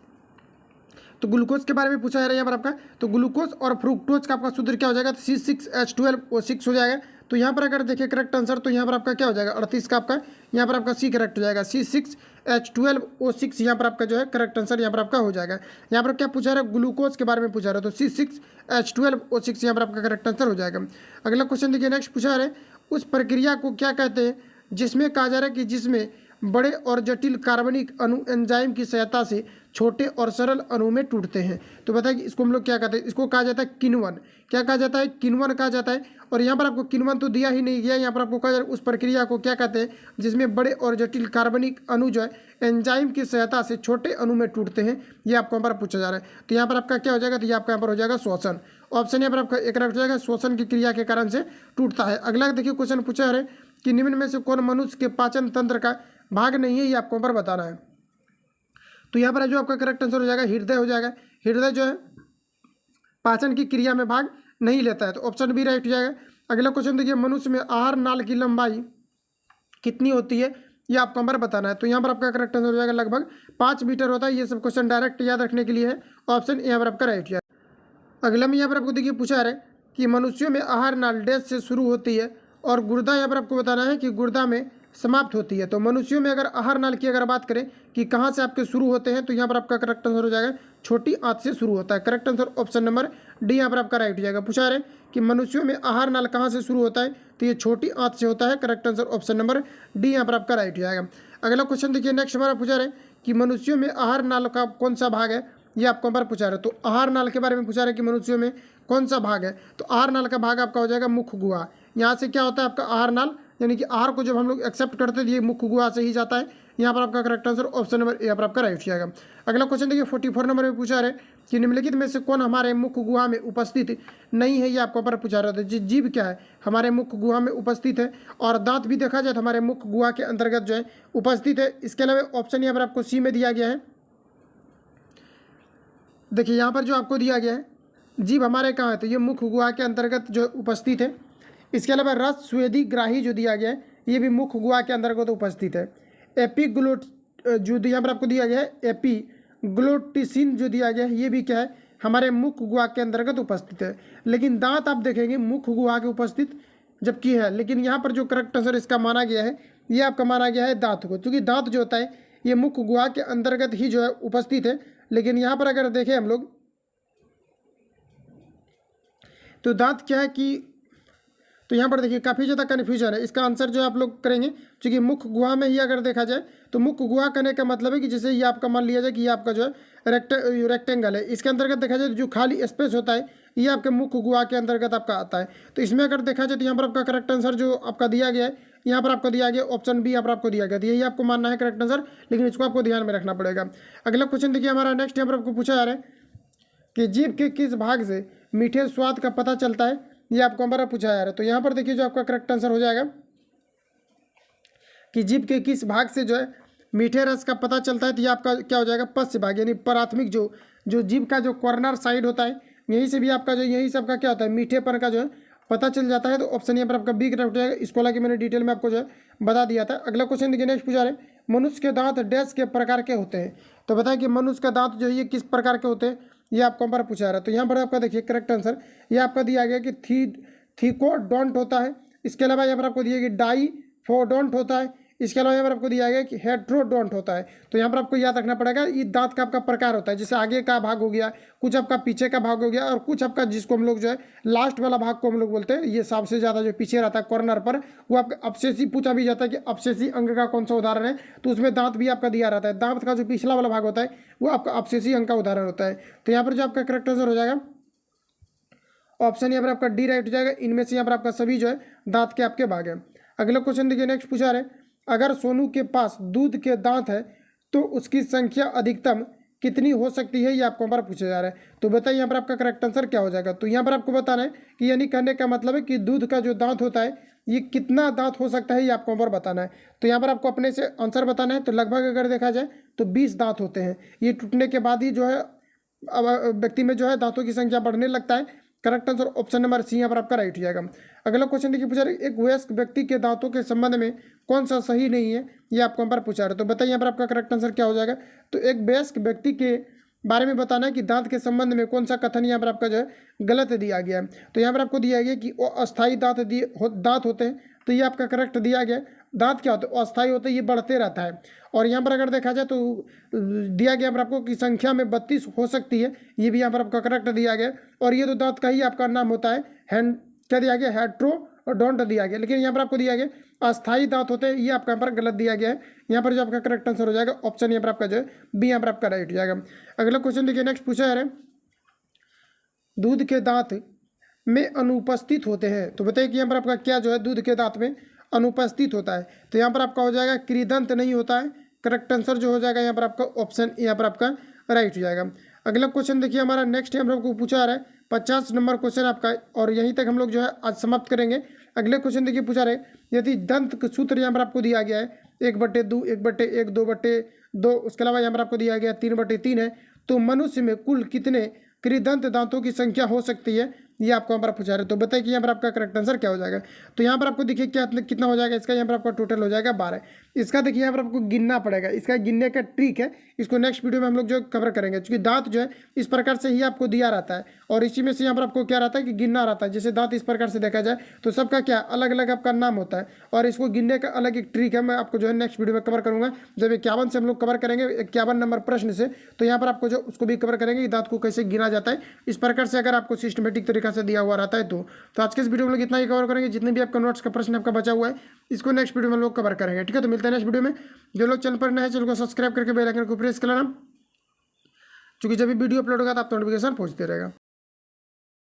[SPEAKER 1] तो ग्लूकोज के बारे में पूछा जा रहा है यहाँ पर आपका। तो ग्लूकोज और फ्रुक्टोज का आपका सूत्र क्या हो जाएगा, तो C6H12O6 हो जाएगा। तो यहाँ पर अगर देखिए करेक्ट आंसर, तो यहाँ पर आपका क्या हो जाएगा 38 का आपका, यहाँ पर आपका सी करेक्ट हो जाएगा, C6H12O6 यहाँ पर आपका जो है करेक्ट आंसर यहाँ पर आपका हो जाएगा। यहाँ पर क्या पूछा रहा है, ग्लूकोज के बारे में पूछा रहा है, तो C6H12O6 यहाँ पर आपका करेक्ट आंसर हो जाएगा। अगला क्वेश्चन देखिए नेक्स्ट पूछा रहा है, उस प्रक्रिया को क्या कहते हैं जिसमें कहा जा रहा है कि जिसमें बड़े और जटिल कार्बनिक अणु एंजाइम की सहायता से छोटे और सरल अणु में टूटते हैं। तो बताइए इसको हम लोग क्या कहते हैं, इसको कहा जाता है किण्वन। क्या कहा जाता है, किण्वन कहा जाता है। और यहाँ पर आपको किण्वन तो दिया ही नहीं गया, यहाँ पर आपको कहा जा रहा है उस प्रक्रिया को क्या कहते हैं जिसमें बड़े और जटिल कार्बनिक अणु जो है एंजाइम की सहायता से छोटे अणु में टूटते हैं, ये आपको यहाँ पर पूछा जा रहा है। तो यहाँ पर आपका क्या हो जाएगा, तो ये आपका यहाँ पर हो जाएगा श्वसन। ऑप्शन यहाँ पर आपका एक करेक्ट हो जाएगा, श्वसन की क्रिया के कारण से टूटता है। अगला देखिए क्वेश्चन पूछा जा रहा है कि निम्न में से कौन मनुष्य के पाचन तंत्र का भाग नहीं है, ये आपको पर बताना है। तो यहाँ पर जो आपका करेक्ट आंसर हो जाएगा हृदय हो जाएगा। हृदय जो है पाचन की क्रिया में भाग नहीं लेता है, तो ऑप्शन बी राइट हो जाएगा। अगला क्वेश्चन देखिए, मनुष्य में आहार नाल की लंबाई कितनी होती है, ये आपको पर बताना है। तो यहाँ पर आपका करेक्ट आंसर हो जाएगा लगभग 5 मीटर होता है। ये सब क्वेश्चन डायरेक्ट याद रखने के लिए है, ऑप्शन यहाँ पर आपका राइट है। अगला में यहाँ पर आपको देखिए पूछा है कि मनुष्यों में आहार नाल डैश से शुरू होती है, और गुर्दा यहाँ पर आपको बताना है कि गुर्दा में समाप्त होती है। तो मनुष्यों में अगर आहार नाल की अगर बात करें कि कहाँ से आपके शुरू होते हैं, तो यहाँ पर आपका करेक्ट आंसर हो जाएगा छोटी आंत से शुरू होता है। Correct answer option number D यहाँ पर आपका राइट हो जाएगा। पूछा रहे कि मनुष्यों में आहार नाल कहाँ से शुरू होता है, तो ये छोटी आंत से होता है। Correct answer option number D यहाँ पर आपका राइट हो जाएगा। अगला क्वेश्चन देखिए, नेक्स्ट हमारा पूछा रहे कि मनुष्यों में आहार नाल का कौन सा भाग है, ये आपको पर पूछा रहे। तो आहार नाल के बारे में पूछा रहे कि मनुष्यों में कौन सा भाग है, तो आहार नाल का भाग आपका हो जाएगा मुख्य गुहा। यहाँ से क्या होता है आपका आहार नाल, यानी कि आहार को जब हम लोग एक्सेप्ट करते हैं ये मुख्य गुहा से ही जाता है। यहाँ पर आपका करेक्ट आंसर ऑप्शन नंबर यहाँ पर आपका राइट जाएगा। अगला क्वेश्चन देखिए 44 नंबर में पूछा रहे कि निम्नलिखित में से कौन हमारे मुख्य गुहा में उपस्थित नहीं है, ये आपको पर पूछा रहा था। जीव क्या है हमारे मुख्य गुहा में उपस्थित है, और दांत भी देखा जाए तो हमारे मुख्य गुहा के अंतर्गत जो है उपस्थित है। इसके अलावा ऑप्शन यहाँ पर आपको सी में दिया गया है। देखिए यहाँ पर जो आपको दिया गया है जीव हमारे कहाँ है, तो ये मुख्य गुहा के अंतर्गत जो उपस्थित है। इसके अलावा रस स्वेदी ग्राही जो दिया गया है ये भी मुख्य गुहा के अंतर्गत उपस्थित है। एपीग्लोट जो यहाँ पर आपको दिया गया है एपीग्लोटिसिन जो दिया गया है ये भी क्या है हमारे मुख्य गुहा के अंतर्गत उपस्थित है। लेकिन दांत आप देखेंगे मुख्य गुहा के उपस्थित जबकि है, लेकिन यहाँ पर जो करेक्ट आंसर इसका माना गया है ये आपका माना गया है दांत को, क्योंकि दांत जो होता है ये मुख्य गुहा के अंतर्गत ही जो है उपस्थित है। लेकिन यहाँ पर अगर देखें हम लोग तो दांत क्या है कि, तो यहाँ पर देखिए काफ़ी ज़्यादा कन्फ्यूजन है। इसका आंसर जो आप लोग करेंगे क्योंकि मुख्य गुहा में ही अगर देखा जाए तो मुख्य गुहा करने का मतलब है कि जैसे ये आपका मान लिया जाए कि ये आपका जो है रेक्टेंगल है, इसके अंतर्गत देखा जाए तो जो खाली स्पेस होता है ये आपके मुख्य गुहा के अंतर्गत आपका आता है। तो इसमें अगर देखा जाए तो यहाँ पर आपका करेक्ट आंसर जो आपका दिया गया है यहाँ पर आपको दिया गया ऑप्शन बी यहाँ पर आपको दिया गया, तो यही आपको मानना है करेक्ट आंसर, लेकिन इसको आपको ध्यान में रखना पड़ेगा। अगला क्वेश्चन देखिए हमारा नेक्स्ट यहाँ पर आपको पूछा जा रहा है कि जीभ के किस भाग से मीठे स्वाद का पता चलता है, ये आपको हमारा पूछा जा रहा है। तो यहाँ पर देखिए जो आपका करेक्ट आंसर हो जाएगा कि जीभ के किस भाग से जो है मीठे रस का पता चलता है, तो ये आपका क्या हो जाएगा पश्च भाग, यानी प्राथमिक जो जीभ का जो कॉर्नर साइड होता है यहीं से भी आपका जो यही से आपका क्या होता है मीठेपन का जो है पता चल जाता है। तो ऑप्शन यहाँ पर आपका बी करेक्ट हो जाएगा। इसको हालांकि मैंने डिटेल में आपको जो है बता दिया था। अगला क्वेश्चन देखिए नेक्स्ट पूछा रहे मनुष्य के दांत डैश के प्रकार के होते हैं, तो बताएं कि मनुष्य का दांत जो है ये किस प्रकार के होते हैं, ये आपको पर पूछा रहा है। तो यहाँ पर आपका देखिए करेक्ट आंसर ये आपका दिया गया कि थीकोडोंट होता है। इसके अलावा यहाँ पर आपको दिया गया डाईफोडोंट होता है। इसके अलावा यहाँ पर आपको दिया गया कि हेट्रोडोंट होता है। तो यहाँ पर आपको याद रखना पड़ेगा ये दांत का आपका प्रकार होता है, जैसे आगे का भाग हो गया, कुछ आपका पीछे का भाग हो गया, और कुछ आपका जिसको हम लोग जो है लास्ट वाला भाग को हम लोग बोलते हैं ये सबसे ज़्यादा जो पीछे रहता है कॉर्नर पर, वो आपका अपशेषी पूछा भी जाता है कि अपशेषी अंग का कौन सा उदाहरण है, तो उसमें दांत भी आपका दिया रहता है। दांत का जो पिछला वाला भाग होता है वो आपका अपशेषी अंग का उदाहरण होता है। तो यहाँ पर जो आपका करेक्ट आंसर हो जाएगा ऑप्शन यहाँ पर आपका डी राइट हो जाएगा। इनमें से यहाँ पर आपका सभी जो है दांत के आपके भाग हैं। अगला क्वेश्चन देखिए नेक्स्ट पूछा रहे अगर सोनू के पास दूध के दांत है तो उसकी संख्या अधिकतम कितनी हो सकती है, ये आपको पर पूछा जा रहा है। तो बताइए यहाँ पर आपका करेक्ट आंसर क्या हो जाएगा। तो यहाँ पर आपको बताना है कि यानी कहने का मतलब है कि दूध का जो दांत होता है ये कितना दांत हो सकता है, ये आपको पर बताना है। तो यहाँ पर आपको अपने से आंसर बताना है। तो लगभग अगर देखा जाए तो 20 दांत होते हैं। ये टूटने के बाद ही जो है व्यक्ति में जो है दांतों की संख्या बढ़ने लगता है। Correct answer option number C यहाँ पर आपका राइट हो जाएगा। अगला क्वेश्चन देखिए पूछा एक वयस्क व्यक्ति के दांतों के संबंध में कौन सा सही नहीं है, ये आपको यहाँ पर पूछा रहे। तो बताइए यहाँ पर आपका करेक्ट आंसर क्या हो जाएगा। तो एक वयस्क व्यक्ति के बारे में बताना है कि दांत के संबंध में कौन सा कथन यहाँ पर आपका जो है गलत दिया गया है। तो यहाँ पर आपको दिया गया कि अस्थायी दांत होते हैं, तो ये आपका करेक्ट दिया गया। दांत क्या होता है अस्थायी होते हैं, ये बढ़ते रहता है। और यहाँ पर अगर देखा जाए तो दिया गया पर आपको कि संख्या में 32 हो सकती है, ये भी यहाँ पर आपका करेक्ट दिया गया। और ये तो दांत का ही आपका नाम होता है क्या दिया गया हेट्रोडोंट दिया गया, लेकिन यहाँ पर आपको दिया गया अस्थायी दांत होते हैं, ये आपका यहाँ पर गलत दिया गया है। यहाँ पर जो आपका करेक्ट आंसर हो जाएगा ऑप्शन यहाँ पर आपका जो है बी यहाँ पर आपका राइट हो जाएगा। अगला क्वेश्चन देखिए नेक्स्ट पूछा जा रहा है दूध के दांत में अनुपस्थित होते हैं। तो बताइए कि यहाँ पर आपका क्या जो है दूध के दांत में अनुपस्थित होता है। तो यहाँ पर आपका हो जाएगा कृदंत नहीं होता है। करेक्ट आंसर जो हो जाएगा यहाँ पर आपका ऑप्शन यहाँ पर आपका राइट हो जाएगा। अगला क्वेश्चन देखिए हमारा नेक्स्ट हम लोग को पूछा रहा है 50 नंबर क्वेश्चन आपका, और यहीं तक हम लोग जो है आज समाप्त करेंगे। अगले क्वेश्चन देखिए पूछा रहे यदि दंत सूत्र यहाँ पर आपको दिया गया है 1/2 1/1 2/2, उसके अलावा यहाँ पर आपको दिया गया 3/3 है, तो मनुष्य में कुल कितने कृदंत दांतों की संख्या हो सकती है, ये आपको यहाँ पर आप पूछा रहे, तो बताइए कि यहाँ पर आपका करेक्ट आंसर क्या हो जाएगा। तो यहाँ पर आपको देखिए क्या कितना हो जाएगा इसका, यहाँ पर आपका टोटल हो जाएगा 12। इसका देखिए यहाँ पर आपको गिनना पड़ेगा, इसका गिनने का ट्रिक है, इसको नेक्स्ट वीडियो में हम लोग जो कवर करेंगे, क्योंकि दांत जो है इस प्रकार से ही आपको दिया रहता है और इसी में से यहाँ पर आपको क्या रहता है कि गिनना रहता है। जैसे दांत इस प्रकार से देखा जाए तो सबका क्या अलग अलग आपका नाम होता है और इसको गिनने का अलग एक ट्रिक है, मैं आपको जो है नेक्स्ट वीडियो में कवर करूँगा। जब 51 से हम लोग कवर करेंगे 51 नंबर प्रश्न से, तो यहाँ पर आपको जो उसको भी कवर करेंगे कि दांत को कैसे गिना जाता है इस प्रकार से, अगर आपको सिस्टमेटिक तरीका से दिया हुआ रहता है तो आज के इस वीडियो में लोग इतना ही कवर करेंगे। जितने भी आपका नोट्स का प्रश्न आपका बचा हुआ है इसको नेक्स्ट वीडियो में लोग कवर करेंगे, ठीक है। तो मिलते हैं नेक्स्ट वीडियो में। जो लोग चैनल पर नए हैं चैनल को सब्सक्राइब करके बेल आइकन को प्रेस कर लेना, क्योंकि जब भी वीडियो अपलोड होगा तो आप नोटिफिकेशन पहुंचते रहेगा।